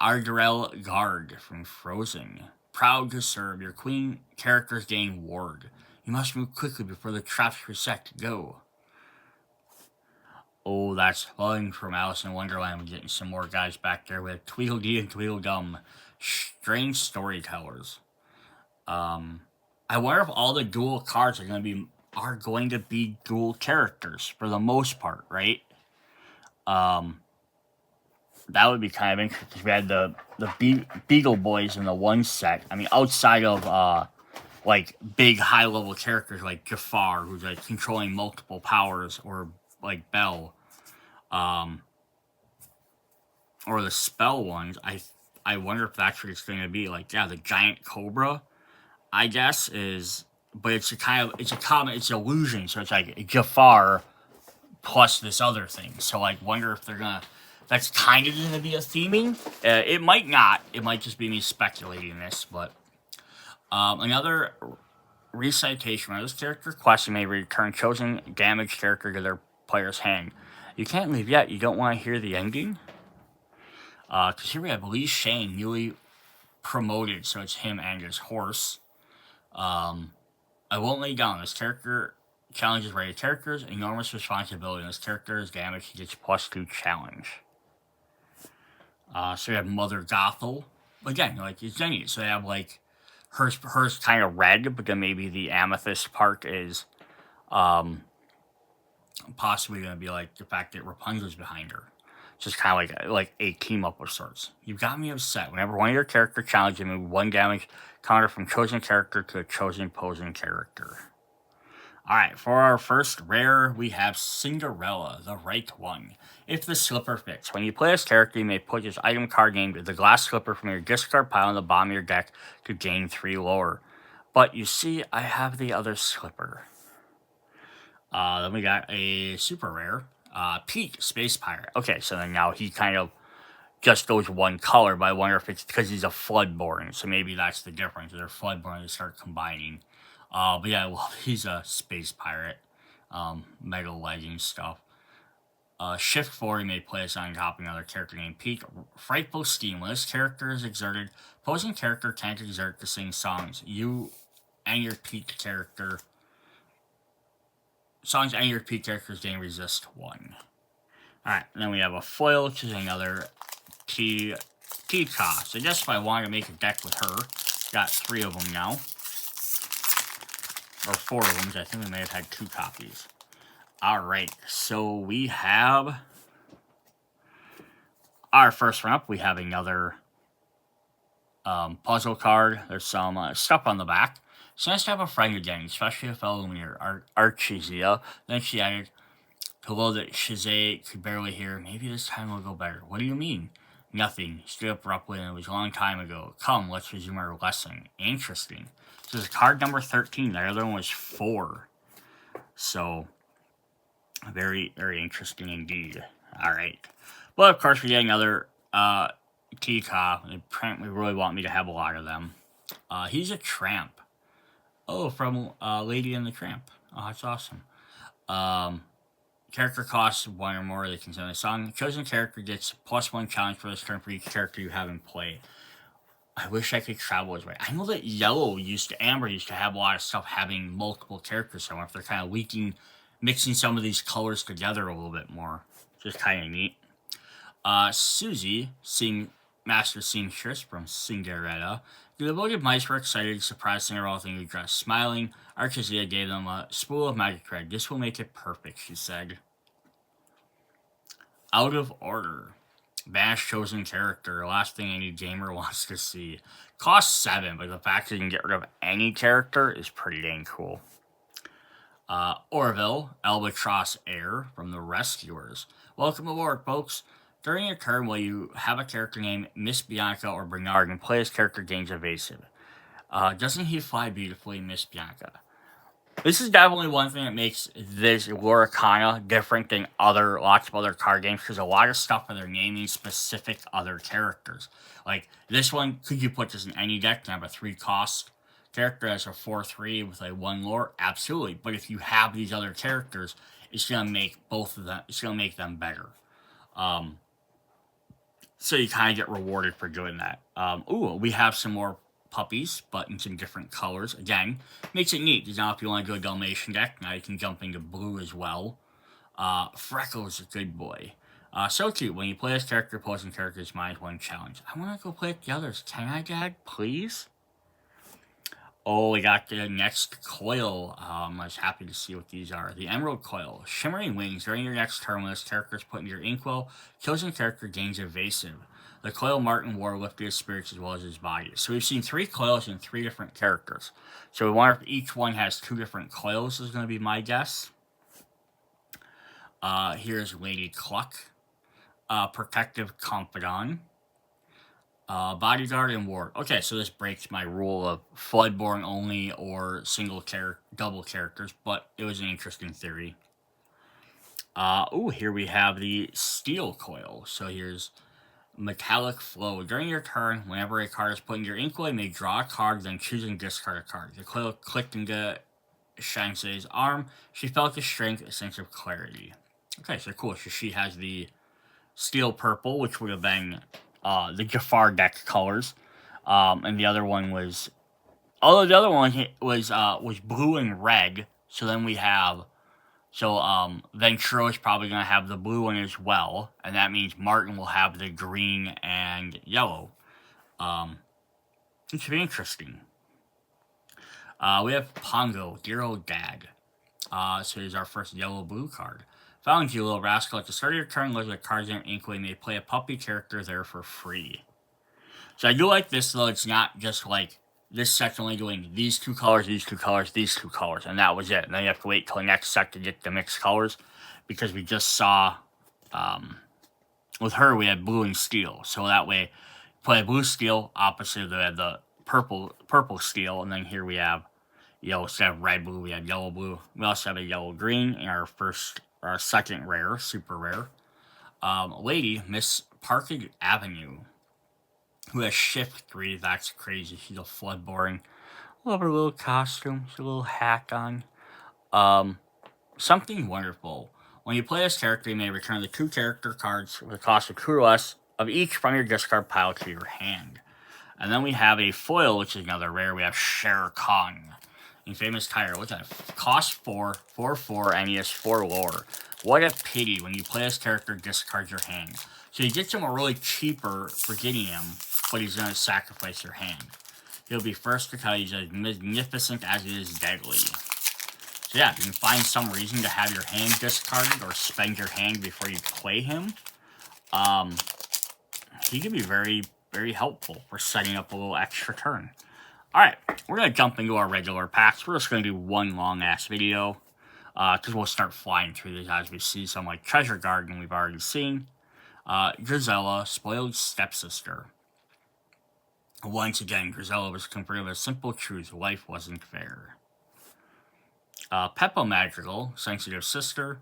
Ardarel Guard from Frozen. Proud to serve. Your queen characters gain ward. You must move quickly before the traps reset. Go. Oh, that's fun from Alice in Wonderland. We're getting some more guys back there with Tweedledee and Tweedledum. Strange storytellers. I wonder if all the dual cards are going to be dual characters for the most part, right? That would be kind of interesting because we had the Beagle Boys in the one set. I mean, outside of like big high level characters like Jafar, who's like controlling multiple powers, or like Bell, or the spell ones. I wonder if that's what it's going to be. Like, yeah, the giant cobra, I guess, is, but it's illusion. So it's like Jafar plus this other thing. So like, wonder if they're gonna. That's kind of going to be a theming. It might not. It might just be me speculating this, but another recitation. When this character question may return chosen damaged character to their player's hand. You can't leave yet. You don't want to hear the ending. Because here we have Lee Shane, newly promoted, so it's him and his horse. I won't lay down. This character challenges rated characters, enormous responsibility. And this character is damaged, he gets +2 challenge. So we have Mother Gothel. Again, like it's Jenny. So they have like hers kind of red, but then maybe the amethyst part is possibly going to be like the fact that Rapunzel's behind her. Just kind of like a team up of sorts. You've got me upset. Whenever one of your character challenges you, move 1 damage counter from chosen character to a chosen opposing character. Alright, for our first rare, we have Cinderella, the right one. If the slipper fits. When you play this character, you may put this item card named the glass slipper from your discard pile on the bottom of your deck to gain 3 lower. But you see, I have the other slipper. Then we got a super rare, Pete, Space Pirate. Okay, so then now he kind of just goes one color, but I wonder if it's because he's a Floodborn, so maybe that's the difference. They're Floodborn, they start combining. But yeah, well, he's a Space Pirate, Mega Legends stuff. Shift 4, you may place on top of another character named Pete. Frightful Steam. When this character is exerted, opposing character can't exert to sing songs. You and your Pete character... Songs and your Pete characters gain resist 1. Alright, and then we have a foil, which is another T-Ka. So I guess if I wanted to make a deck with her, got 3 of them now. Or 4 of them, I think we may have had 2 copies. Alright, so we have our first one up. We have another puzzle card. There's some stuff on the back. It's nice to have a friend again, especially if Illumineer, Archazia. Then she added, hello that Shazay could barely hear. Maybe this time will go better. What do you mean? Nothing. Stood up abruptly, and it was a long time ago. Come, let's resume our lesson. Interesting. So this is card number 13. The other one was 4. So, very, very interesting indeed. Alright. But, of course, we get another T-Ka. They apparently really want me to have a lot of them. He's a tramp. Oh, from Lady and the Tramp. Oh, that's awesome. Character costs 1 or more. They can sing a song. Chosen character gets +1 challenge for this turn for each character you have in play. I wish I could travel his way. I know that Amber used to have a lot of stuff having multiple characters. So I wonder if they're kind of mixing some of these colors together a little bit more. Just kind of neat. Susie, Master Seamstress from Cinderella. The devoted mice were excited, surprised Cinderella thinking dressed. Smiling, Archazia gave them a spool of magic thread. This will make it perfect, she said. Out of Order. Banish chosen character. Last thing any gamer wants to see. Cost 7, but the fact that you can get rid of any character is pretty dang cool. Orville, Albatross Heir from the Rescuers. Welcome aboard, folks. During your turn, while you have a character named Miss Bianca or Bernard and play his character gains evasive. Doesn't he fly beautifully, Miss Bianca? This is definitely one thing that makes this Lorcana different than lots of other card games, because a lot of stuff where they're naming specific other characters. Like, this one, could you put this in any deck and have a 3 cost character as a 4/3 with like 1 lore? Absolutely. But if you have these other characters, it's gonna make both of them, it's gonna make them better. So you kind of get rewarded for doing that. We have some more puppies, but in some different colors. Again, makes it neat. Now, if you want to do a Dalmatian deck, now you can jump into blue as well. Freckles, a good boy. So cute. When you play this character, opposing character's minus 1 challenge. I want to go play with the others. Can I, Dad? Please? Oh, we got the next coil. I was happy to see what these are. The Emerald Coil. Shimmering Wings. During your next turn, when this character is put in your Inkwell, chosen character gains evasive. The coil Martin wore lifted his spirits as well as his body. So we've seen 3 coils in 3 different characters. So we wonder if each one has 2 different coils is going to be my guess. Here's Lady Cluck. Protective Confidant. Bodyguard and Ward. Okay, so this breaks my rule of Floodborn only or double characters, but it was an interesting theory. Here we have the Steel Coil. So here's Metallic Flow. During your turn, whenever a card is put in your Inkwell, you may draw a card, then choose and discard a card. The coil clicked into Shanse's arm. She felt the strength, a sense of clarity. Okay, so cool. So she has the Steel Purple, which would have been the Jafar deck colors. And the other one was... Although the other one was blue and red. So then we have... then Trove is probably going to have the blue one as well. And that means Martin will have the green and yellow. It should be interesting. We have Pongo, Dear Old Dad. So here's our first yellow-blue card. Found you, little rascal. At the start of your turn, look at the cards in your Inkwell. You may play a puppy character there for free. So I do like this, though. It's not just like this set's only doing these 2 colors, these 2 colors, these 2 colors, and that was it. And then you have to wait till the next set to get the mixed colors, because we just saw, with her, we had blue and steel. So that way, play blue steel, opposite the purple steel, and then here we have yellow. Instead of red blue, we have yellow blue. We also have a yellow green in our second rare, super rare. Lady, Miss Parked Avenue, who has Shift 3. That's crazy. She's a Floodborn. Love her little costume. She's a little hat on. Something wonderful. When you play this character, you may return the 2 character cards with a cost of 2 or less of each from your discard pile to your hand. And then we have a foil, which is another rare. We have Shere Khan. Infamous Tire. What's that? Cost 4, 4/4, and he has 4 lore. What a pity. When you play this character, discard your hand. So you get him a really cheaper for getting him, but he's going to sacrifice your hand. He'll be first to tell you he's as magnificent as he is deadly. So yeah, if you can find some reason to have your hand discarded or spend your hand before you play him, he can be very, very helpful for setting up a little extra turn. Alright, we're going to jump into our regular packs. We're just going to do one long-ass video, because we'll start flying through these as we see some, like Treasure Garden we've already seen. Grisella, Spoiled Stepsister. Once again, Grisella was confronted with a simple truth: life wasn't fair. Peppa Madrigal, Sensitive Sister.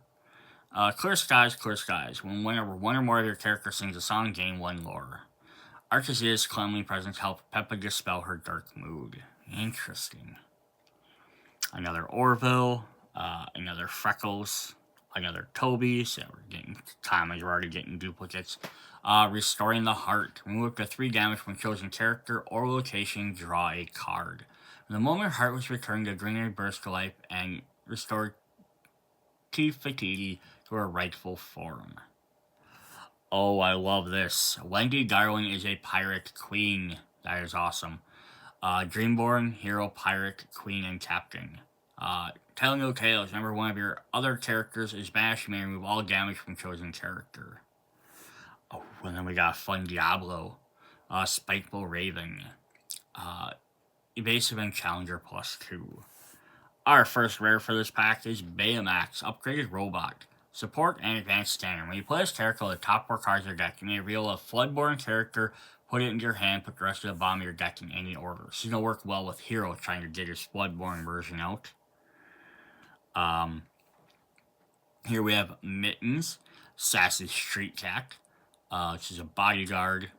Clear Skies, Clear Skies. Whenever one or more of your characters sings a song, gain 1 lore. Archazia's cleanly presence helped Peppa dispel her dark mood. Interesting. Another Orville, another Freckles, another Toby. So we're getting commons, we're already getting duplicates. Restoring the Heart. Remove up to 3 damage from chosen character or location, draw a card. When the moment Heart was returned, the greenery burst to life and restored Tifitidi to her rightful form. Oh, I love this. Wendy Darling is a pirate queen. That is awesome. Dreamborn, hero, pirate, queen, and captain. Telling no tales. Remember, one of your other characters is banished. You may remove all damage from chosen character. Oh, and then we got a fun Diablo. Spiteful Raven. Evasive Challenger +2. Our first rare for this pack is Baymax, Upgraded Robot. Support and Advanced Standard. When you play this character with the top 4 cards of your deck, you may reveal a Floodborn character, put it into your hand, put the rest of the bottom of your deck in any order. This is going to work well with Hero trying to get his Floodborn version out. Here we have Mittens, Sassy Street Cat, which is a bodyguard.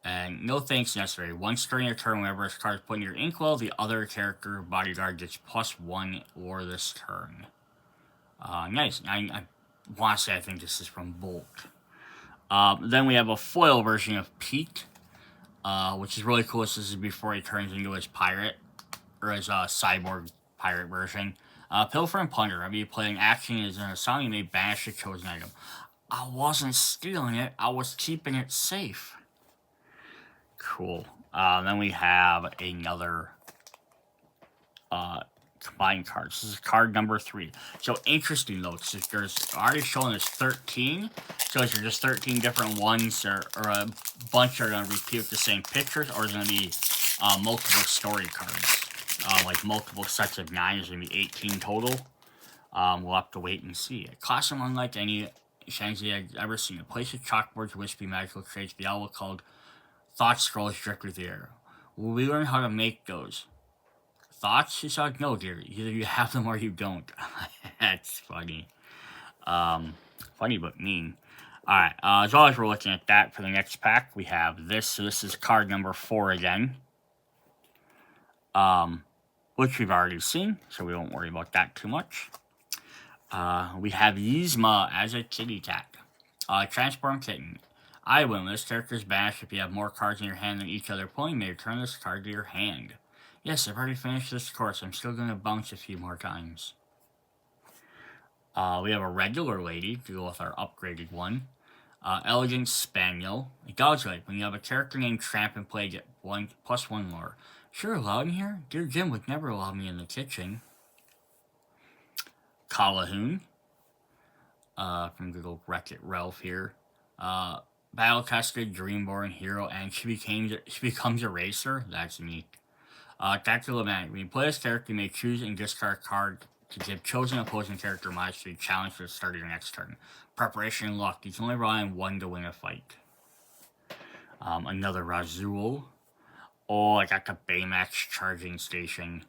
And no thanks necessary. Once during your turn, whenever this card is put in your Inkwell, the other character bodyguard gets +1 or this turn. Nice. I want to say I think this is from Bolt. Then we have a foil version of Pete, which is really cool. This is before he turns into his pirate, or his cyborg pirate version. Pilfer and Plunder. Whenever you play an action is in a song, you may banish a chosen item. I wasn't stealing it. I was keeping it safe. Cool. Then we have another combined card. This is card number 3. So interesting though, there's already showing us 13. So is there just 13 different ones, or a bunch are going to repeat with the same pictures, or is it going to be multiple story cards? Like multiple sets of 9, is going to be 18 total. We'll have to wait and see. A classroom unlike any Shanxi I've ever seen. A place of chalkboards, wispy magical traits, the owl called Thought Scrolls drift through the air. Will we learn how to make those? Thoughts? She said, no, dear. Either you have them or you don't. That's funny. Funny but mean. Alright, as long as we're looking at that, for the next pack, we have this. So this is card number 4 again. Which we've already seen, so we won't worry about that too much. We have Yzma as a kitty cat. Transform Kitten. I win. This character is banished if you have more cards in your hand than each other opponent. You may return this card to your hand. Yes, I've already finished this course. I'm still going to bounce a few more times. We have a regular lady to go with our upgraded one. Elegant Spaniel. God's-like. When you have a character named Tramp and play, get +1 lore. Sure, allowed in here? Dear Jim would never allow me in the kitchen. Calahoon. From good old Wreck-It Ralph here. Battle-tested, Dreamborn hero, and she becomes a racer. That's neat. Tactical event. When you play this character, you may choose and discard a card to give chosen opposing character -3 challenge for the start of your next turn. Preparation and luck. You can only rely on 1 to win a fight. Another Razul. Oh, I got the Baymax charging station.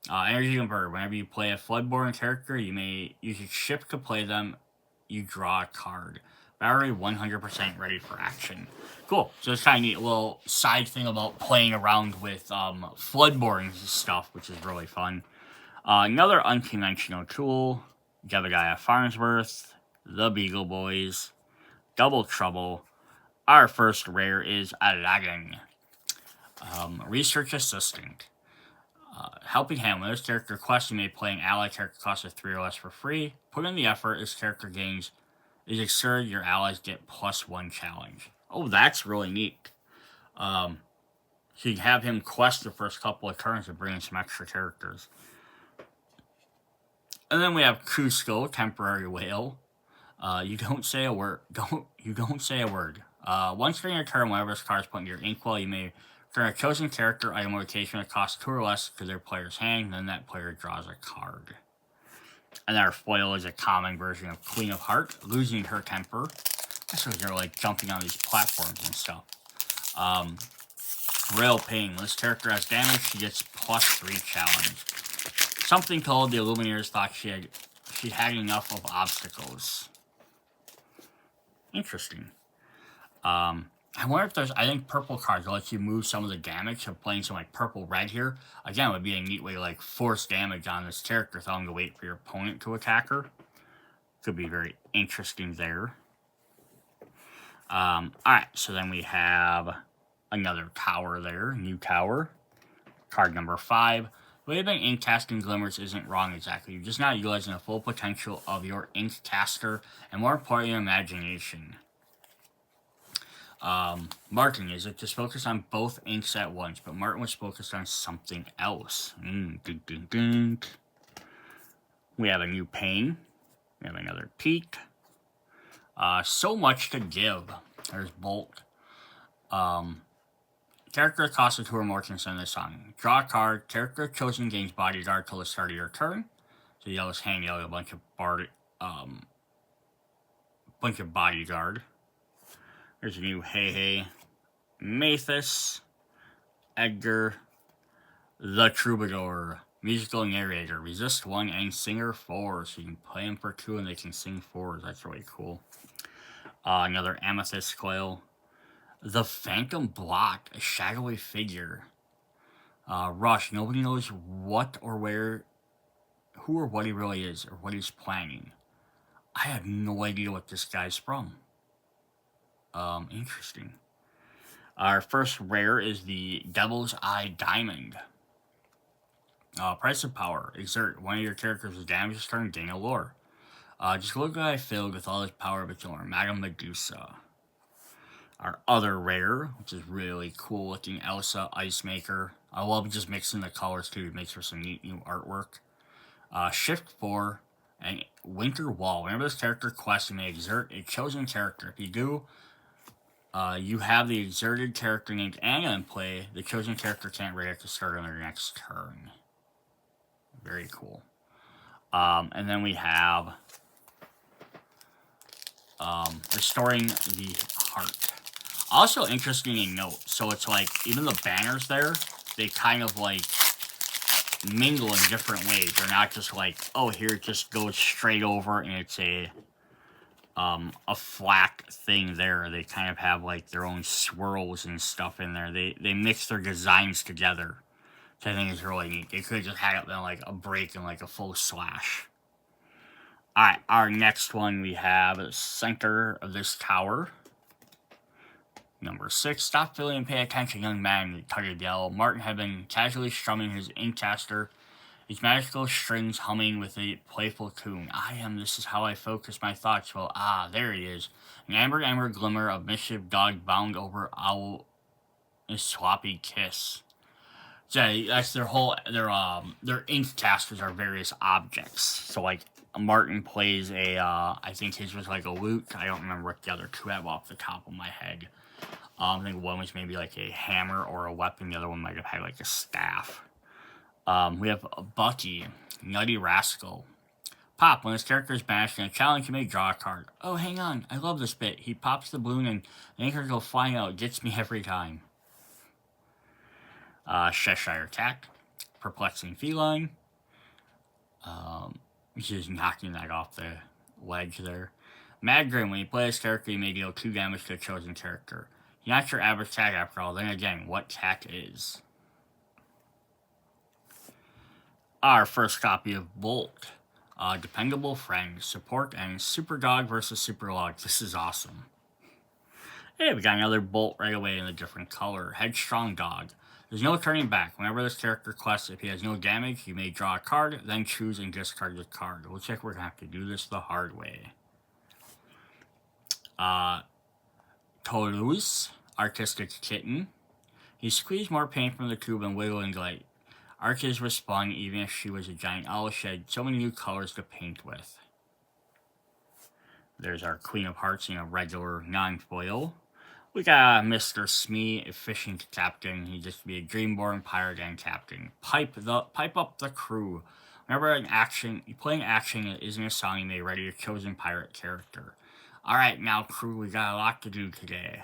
Energy converter. Whenever you play a Floodborn character, you may use a ship to play them. You draw a card. Battery 100% ready for action. Cool. So it's kind of neat. A little side thing about playing around with Floodborn stuff, which is really fun. Another unconventional tool. Jebediah Farnsworth. The Beagle Boys. Double Trouble. Our first rare is Aladdin. Research Assistant. Helping hand. When this character requests, you may play an ally character cost of 3 or less for free. Put in the effort, this character gains is exerted, your allies get +1 challenge. Oh, that's really neat. So you can have him quest the first couple of turns to bring in some extra characters. And then we have Cusco, Temporary Whale. You don't say a word. You don't say a word. Once during your turn, whenever this card is put in your Inkwell, you may turn a chosen character, item, or location that costs 2 or less to their player's hand, then that player draws a card. And our foil is a common version of Queen of Heart, losing her temper. So they're like jumping on these platforms and stuff. Rail Pain. When this character has damage, she gets +3 challenge. Something called the Illumineers thought she had enough of obstacles. Interesting. I wonder if there's, I think purple cards will let you move some of the damage of playing some like purple-red here. Again, it would be a neat way to like force damage on this character without having to wait for your opponent to attack her. Could be very interesting there. Alright, so then we have another tower there, new tower. Card number 5. Waving ink casting glimmers isn't wrong exactly. You're just not utilizing the full potential of your ink caster and more importantly, your imagination. Martin is it just focused on both inks at once, but Martin was focused on something else. We have a new Pain. We have another Peak. So much to give. There's Bolt. Character costs a 2 or more to send this on. Draw a card. Character chosen gains bodyguard till the start of your turn. So you'll just hang out a bunch of bodyguard. There's a new Hey, Mathis, Edgar, the Troubadour, musical narrator, resist 1 and singer 4, so you can play them for 2 and they can sing 4. That's really cool. Another Amethyst Coil, the Phantom Block, a shadowy figure. Rush, nobody knows what or where, who or what he really is, or what he's planning. I have no idea what this guy's from. Interesting. Our first rare is the Devil's Eye Diamond. Price of power. Exert. One of your characters is damaged this turn, gain a lore. Just look at I filled with all his power but lore. Madame Medusa. Our other rare, which is really cool looking, Elsa Ice Maker. I love just mixing the colors too. It makes for some neat new artwork. Shift 4 and Winter Wall. Whenever this character quests, you may exert a chosen character. If you do, you have the exerted character named Anna in play. The chosen character can't react to start on their next turn. Very cool. And then we have Restoring the Heart. Also interesting to note, so it's like, even the banners there, they kind of like mingle in different ways. They're not just like, oh, here it just goes straight over and it's a flat thing there. They kind of have like their own swirls and stuff in there. They mix their designs together, which I think is really neat. They could have just had it in like a break and like a full slash. Alright, our next one we have the center of this tower. Number 6, stop feeling and pay attention, young man, uttered yell. Martin had been casually strumming his Inkcaster, his magical strings humming with a playful tune. This is how I focus my thoughts. Well, there he is. An amber glimmer of mischief dog bound over owl, a sloppy kiss. So that's their Inkcasters are various objects. So like, Martin plays a, I think his was like a lute. I don't remember what the other 2 have off the top of my head. I think one was maybe like a hammer or a weapon. The other one might have had like a staff. We have Bucky, Nutty Rascal. Pop, when his character is banished in a challenge, you may draw a card. Oh, hang on. I love this bit. He pops the balloon and the anchor go flying out. It gets me every time. Cheshire Cat, Perplexing Feline. Just knocking that off the ledge there. Mad Grim, when you play this character, you may deal 2 damage to a chosen character. You're not your average cat after all. Then again, what cat is? Our first copy of Bolt. Dependable Friend. Support and Super Dog versus Super Log. This is awesome. Hey, we got another Bolt right away in a different color. Headstrong Dog. There's no turning back. Whenever this character quests, if he has no damage, you may draw a card, then choose and discard the card. Looks like we're going to have to do this the hard way. Toulouse, Artistic Kitten. He squeezed more paint from the tube and wiggled and glided. Arches was spun even if she was a giant owl shed. So many new colors to paint with. There's our Queen of Hearts in a regular non-foil. We got Mr. Smee, Efficient Captain. He just be a Dreamborn Pirate and Captain. Pipe up the crew. Whenever you play an action that isn't a song, you may ready your chosen pirate character. Alright, now crew, we got a lot to do today.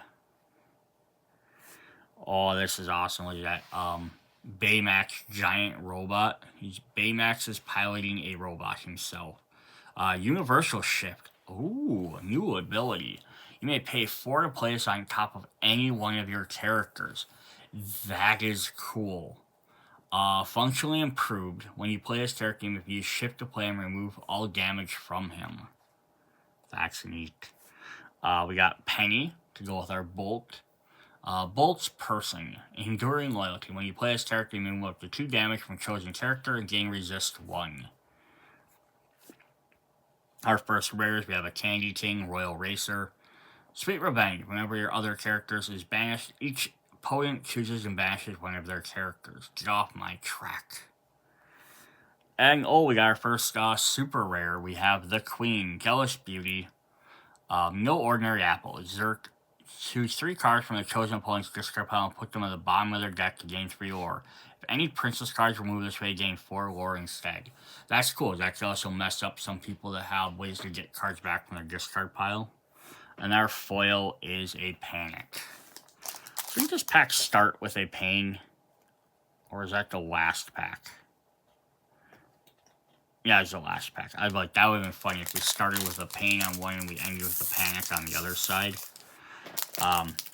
Oh, this is awesome. Look at that. Baymax giant robot. Baymax is piloting a robot himself. Universal Shift. Ooh, new ability. You may pay 4 to play this on top of any one of your characters. That is cool. Functionally improved. When you play this character, if you shift to play and remove all damage from him. That's neat. We got Penny to go with our Bolt. Bolt's Person. Enduring Loyalty. When you play this character, you may move up to 2 damage from chosen character and gain resist 1. Our first rares, we have a Candy King, Royal Racer. Sweet Revenge. Whenever your other characters is banished, each opponent chooses and banishes one of their characters. Get off my track. And we got our first super rare. We have the Queen, Jealous Beauty. No ordinary apple. Exert. Choose 3 cards from the chosen opponent's discard pile and put them at the bottom of their deck to gain 3 lore. If any princess cards removed this way, gain 4 lore instead. That's cool. That could also mess up some people that have ways to get cards back from their discard pile. And our foil is a panic. So did this pack start with a pain? Or is that the last pack? Yeah, it's the last pack. I'd like that would have been funny if we started with a pain on one and we ended with a panic on the other side.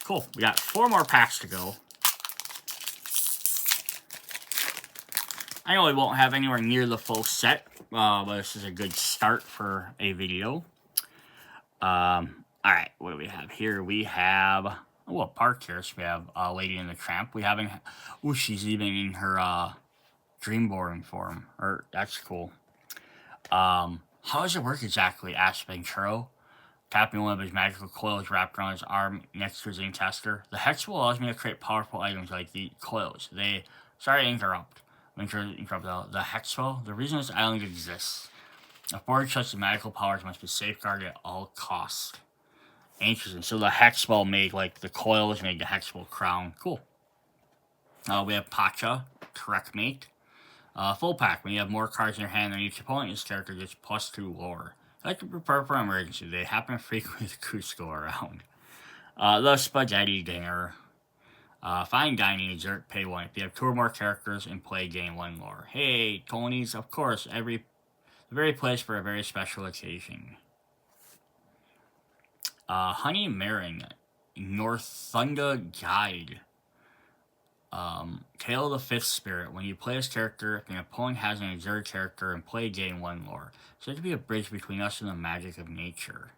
Cool. We got 4 more packs to go. I know we won't have anywhere near the full set, but this is a good start for a video. Alright, what do we have here? We have, a park here. So we have Lady in the Tramp. We haven't, she's even in her Dreamborn form. That's cool. How does it work exactly? Asked Venturo. Tapping one of his magical coils wrapped around his arm next to his ink tester. The hex will allows me to create powerful items like the coils. Sorry to interrupt. The Hexwell. The reason this island exists. A forge such as magical powers must be safeguarded at all costs. Interesting. So the Hexwell made, like, the coils made the Inkwell Crown. Cool. We have Pacha, correct mate. Full pack. When you have more cards in your hand than each opponent, this character gets +2 lore. I like to prepare for emergency. They happen frequently with Cusco around. The Spaghetti Dinner. Fine dining, exert, pay 1. If you have 2 or more characters in play, gain 1 lore. Hey, Tony's, of course, the very place for a very special occasion. Honey Maring, Northunda Guide. Tale of the 5th Spirit. When you play this character, if an opponent has an exert character in play, gain 1 lore. So it could be a bridge between us and the magic of nature.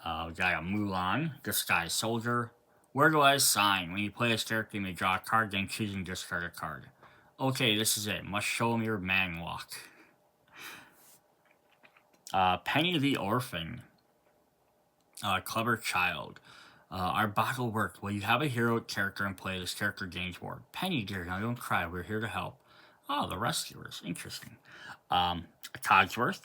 We got a Mulan, Disguised Soldier. Where do I sign? When you play this character, you may draw a card, then choose and discard a card. Okay, this is it. Must show him your man walk. Penny the Orphan. Clever Child. Our battle worked. Well, you have a hero character in play. This character gains ward. Penny, dear, now don't cry. We're here to help. Oh, the rescuers. Interesting. A Cogsworth.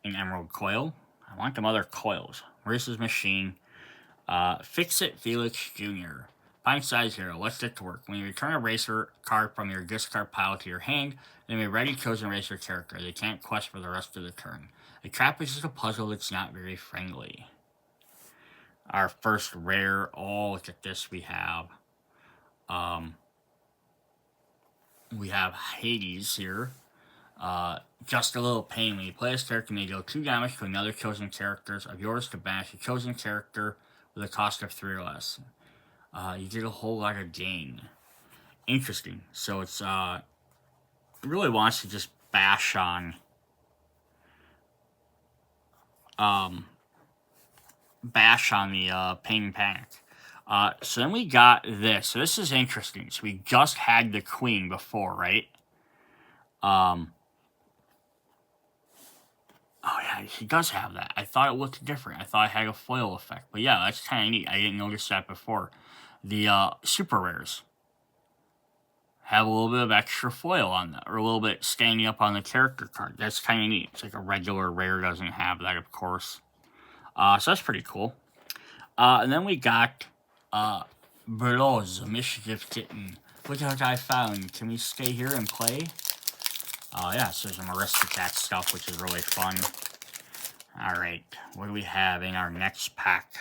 An Emerald Coil. I want them other coils. Race's Machine. Fix-It Felix Jr. Find size hero. Let's get to work. When you return a racer card from your discard pile to your hand, they may ready chosen racer character. They can't quest for the rest of the turn. A trap is just a puzzle that's not very friendly. Our first rare. Oh, look at this. We have Hades here. Just a little pain. When you play this character, you may deal 2 damage to another chosen characters of yours to banish a chosen character with a cost of 3 or less. You get a whole lot of gain. Interesting. So it's it really wants to just bash on the Pain and Panic. So then we got this. So this is interesting. So we just had the Queen before, right? Oh yeah, she does have that. I thought it looked different. I thought it had a foil effect. But yeah, that's kind of neat. I didn't notice that before. The super rares have a little bit of extra foil on that, or a little bit standing up on the character card. That's kind of neat. It's like a regular rare doesn't have that, of course. So that's pretty cool. And then we got Burroz, Mischief Kitten. Look at what I found. Can we stay here and play? Yeah, so there's some Aristocats stuff, which is really fun. Alright, what do we have in our next pack?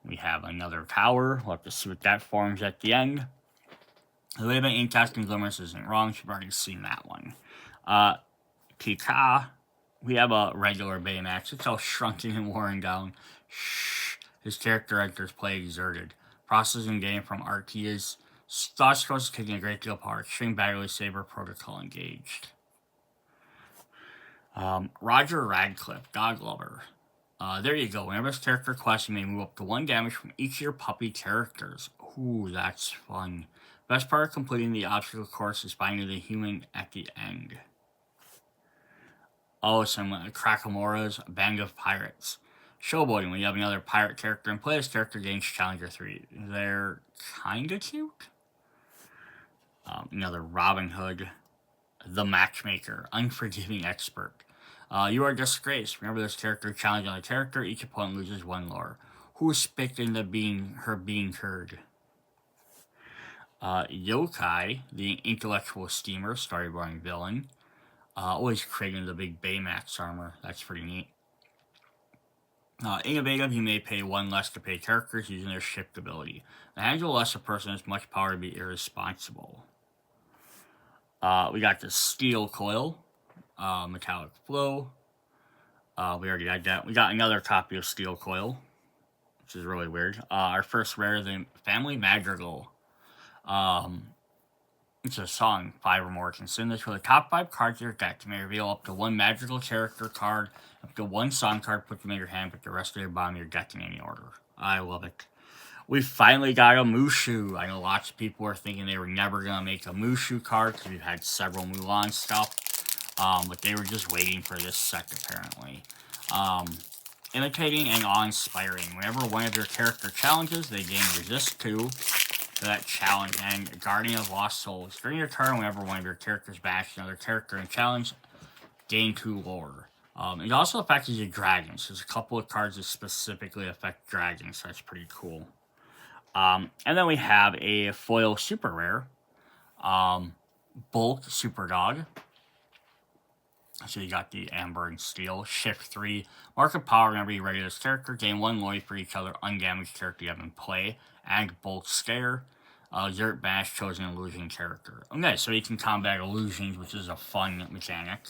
We have another tower. We'll have to see what that forms at the end. The way about Inkcasting Glimmers isn't wrong. You've already seen that one. Pika. We have a regular Baymax. It's all shrunken and worn down. Shh. His character enters play exerted. Processing game from Archazia's thought scrolls is taking a great deal of power. Extreme Battery Saber protocol engaged. Roger Radcliffe, Dog Lover. There you go. Whenever this character quests, you may move up to 1 damage from each of your puppy characters. Ooh, that's fun. Best part of completing the obstacle course is finding the human at the end. Oh, some Krakamura's Band of Pirates. Showboating. When you have another pirate character in play, this character gains Challenger 3. They're kinda cute. Another Robin Hood. The Matchmaker. Unforgiving Expert. You are disgraced. Remember this character challenge on a character. Each opponent loses 1 lore. Who is picked into being her being heard? Yokai, the intellectual steamer, storyboarding villain. Always creating the big Baymax armor. That's pretty neat. Innovative, you may pay 1 less to pay characters using their shift ability. The handle less a person has much power to be irresponsible. We got the Steel Coil, Metallic Flow. We already got that. We got another copy of Steel Coil, which is really weird. Our first rare, the Family Madrigal. It's a song, 5 or more can sing this. For the top 5 cards of your deck, you may reveal up to 1 magical character card, up to 1 song card, put them in your hand, put the rest of your bottom of your deck in any order. I love it. We finally got a Mushu. I know lots of people were thinking they were never going to make a Mushu card because we've had several Mulan stuff. But they were just waiting for this set, apparently. Imitating and awe-inspiring. Whenever one of your character challenges, they gain resist 2 for that challenge. And Guardian of Lost Souls. During your turn, whenever one of your characters bashes another character in challenge, gain 2 lore. It also affects your dragons. There's a couple of cards that specifically affect dragons, so that's pretty cool. And then we have a foil super rare. Bulk Super Dog. So you got the Amber and Steel. Shift 3. Mark of Power whenever you ready this character. Gain 1 lore for each other undamaged character you have in play. And Bulk Scare. Xert Bash chosen illusion character. Okay, so you can combat illusions, which is a fun mechanic.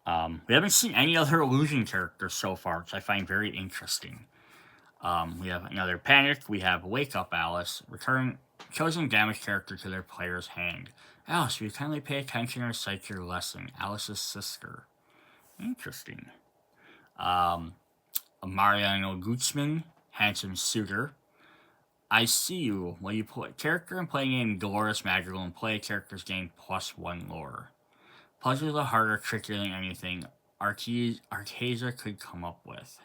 We haven't seen any other illusion characters so far, which I find very interesting. We have another Panic. We have Wake Up Alice. Return chosen damaged character to their player's hand. Alice, will you kindly pay attention and recite your lesson? Alice's sister. Interesting. Mariano Gutzman. Handsome Suitor. I see you. When you put character and play name Dolores Madrigal and play characters gain +1 lore. Puzzles are harder, trickier than anything Archazia could come up with.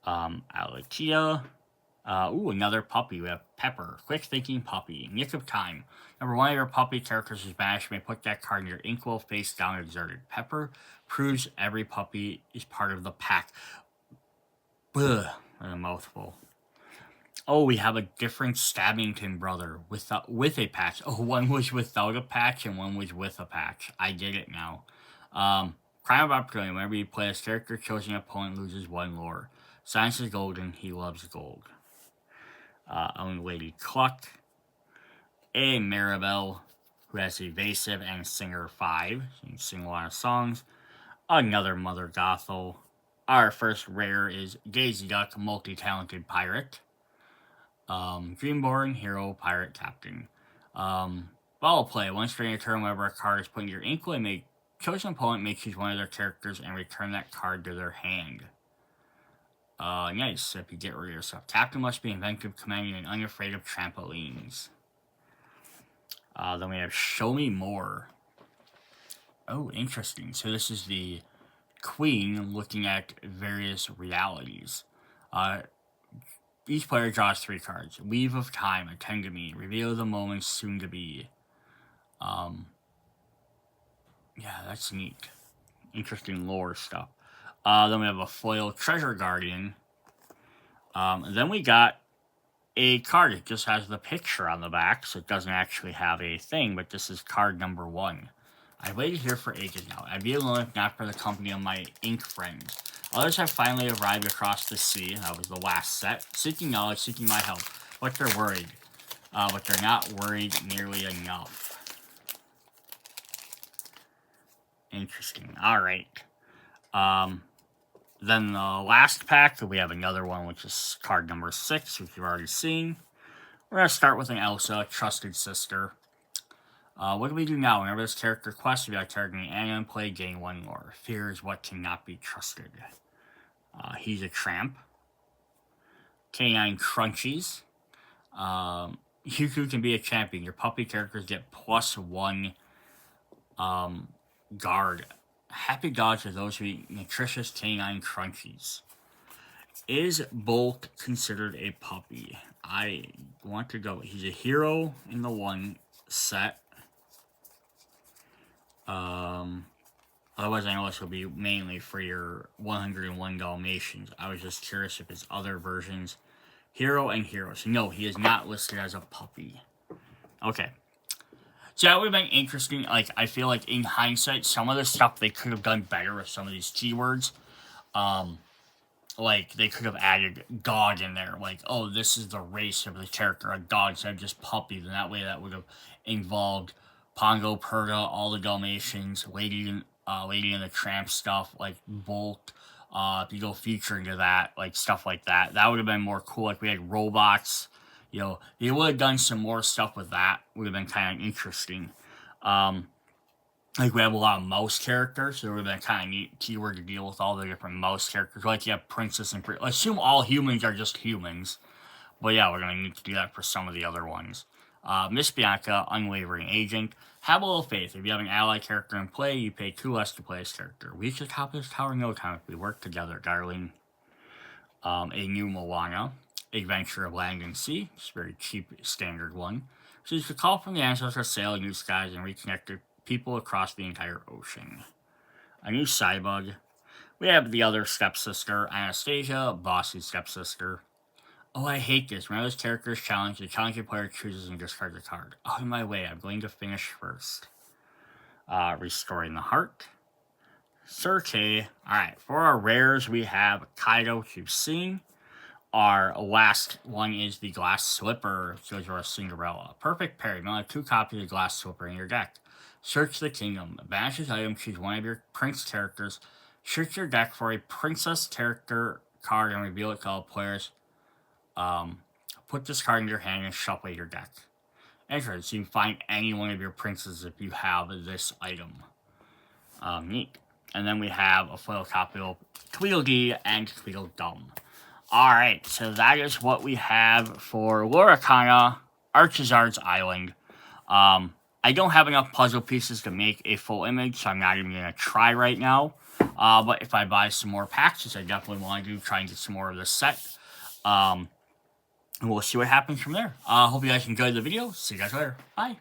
Alachia. Another puppy. We have Pepper. Quick Thinking Puppy. Nick of Time. Number 1 of your puppy characters is banished. You may put that card in your Inkwell face down exerted. Pepper proves every puppy is part of the pack. Bleh. What a mouthful. Oh, we have a different Stabbington brother with a patch. Oh, one was without a patch and one was with a patch. I get it now. Crime of Opportunity. Whenever you play this character, chosen opponent loses 1 lore. Science is golden. He loves gold. Own Lady Cluck. A Maribel, who has Evasive and Singer 5. So you can sing a lot of songs. Another Mother Gothel. Our first rare is Daisy Duck, multi-talented pirate. Dreamborn, hero, pirate, captain. Ball play. Once during your turn, whenever a card is put in your Inkwell, chosen opponent may choose one of their characters and return that card to their hand. Nice. If you get rid of yourself. Captain must be inventive, commanding, and unafraid of trampolines. Then we have Show Me More. Oh, interesting. So this is the Queen looking at various realities. Each player draws 3 cards. Weave of Time, Attend to Me, Reveal the Moments Soon to Be. Yeah, that's neat. Interesting lore stuff. Then we have a foil Treasure Guardian. Then we got a card. It just has the picture on the back, so it doesn't actually have a thing, but this is card number 1. I've waited here for ages now. I'd be alone if not for the company of my ink friends. Others have finally arrived across the sea. That was the last set. Seeking knowledge, seeking my help. But they're worried. But they're not worried nearly enough. Interesting. Alright. Then the last pack, we have another one, which is card number 6, which you've already seen. We're going to start with an Elsa, Trusted Sister. What do we do now? Whenever this character quests, we got targeting and play, gain 1 lore. Fear is what cannot be trusted. He's a tramp. Canine Crunchies. You two can be a champion. Your puppy characters get +1 guard. Happy dogs are those who eat nutritious canine crunchies. Is Bolt considered a puppy? I want to go. He's a hero in the 1 set. Otherwise, I know this will be mainly for your 101 Dalmatians. I was just curious if it's other versions. Hero and Heroes. No, he is not listed as a puppy. Okay. So that would have been interesting. Like, I feel like in hindsight, some of the stuff they could have done better with some of these keywords. Like, they could have added dog in there. Like, oh, this is the race of the character, a dog, instead of just puppy. Then that way that would have involved Pongo, Perga, all the Dalmatians, Lady in the Tramp stuff, like Bulk. If you go feature into that, like stuff like that, that would have been more cool. Like, we had robots. You know, they would have done some more stuff with that. Would have been kind of interesting. Like, we have a lot of mouse characters, so it would have been kind of neat keyword to deal with all the different mouse characters. Like, you have Princess and assume all humans are just humans. But yeah, we're going to need to do that for some of the other ones. Miss Bianca, Unwavering Agent. Have a little faith. If you have an ally character in play, you pay 2 less to play this character. Reach the top of this tower in no time if we work together, darling. A new Moana. Adventure of Land and Sea. It's a very cheap, standard one. So you could call from the ancestors, sail new skies, and reconnect people across the entire ocean. A new Cybug. We have the other stepsister, Anastasia, Bossy's stepsister. Oh, I hate this. Whenever this character is challenged, the challenging player chooses and discards a card. Out of my way, I'm going to finish first. Restoring the Heart. Surkey. Alright, for our rares, we have Kaido to Sing. Our last one is the Glass Slipper. So you're a Cinderella. Perfect parry. Now have 2 copies of Glass Slipper in your deck. Search the Kingdom. Banish this item. Choose one of your Prince characters. Search your deck for a Princess character card and reveal it to all players. Put this card in your hand and shuffle your deck. Interesting. So you can find any one of your princes if you have this item. Neat. And then we have a foil copy of Tweedledee and Tweedledum. Alright, so that is what we have for Lorcana, Archazar's Island. I don't have enough puzzle pieces to make a full image, so I'm not even going to try right now. But if I buy some more packs, which I definitely want to do, try and get some more of this set. And we'll see what happens from there. Hope you guys enjoyed the video. See you guys later. Bye.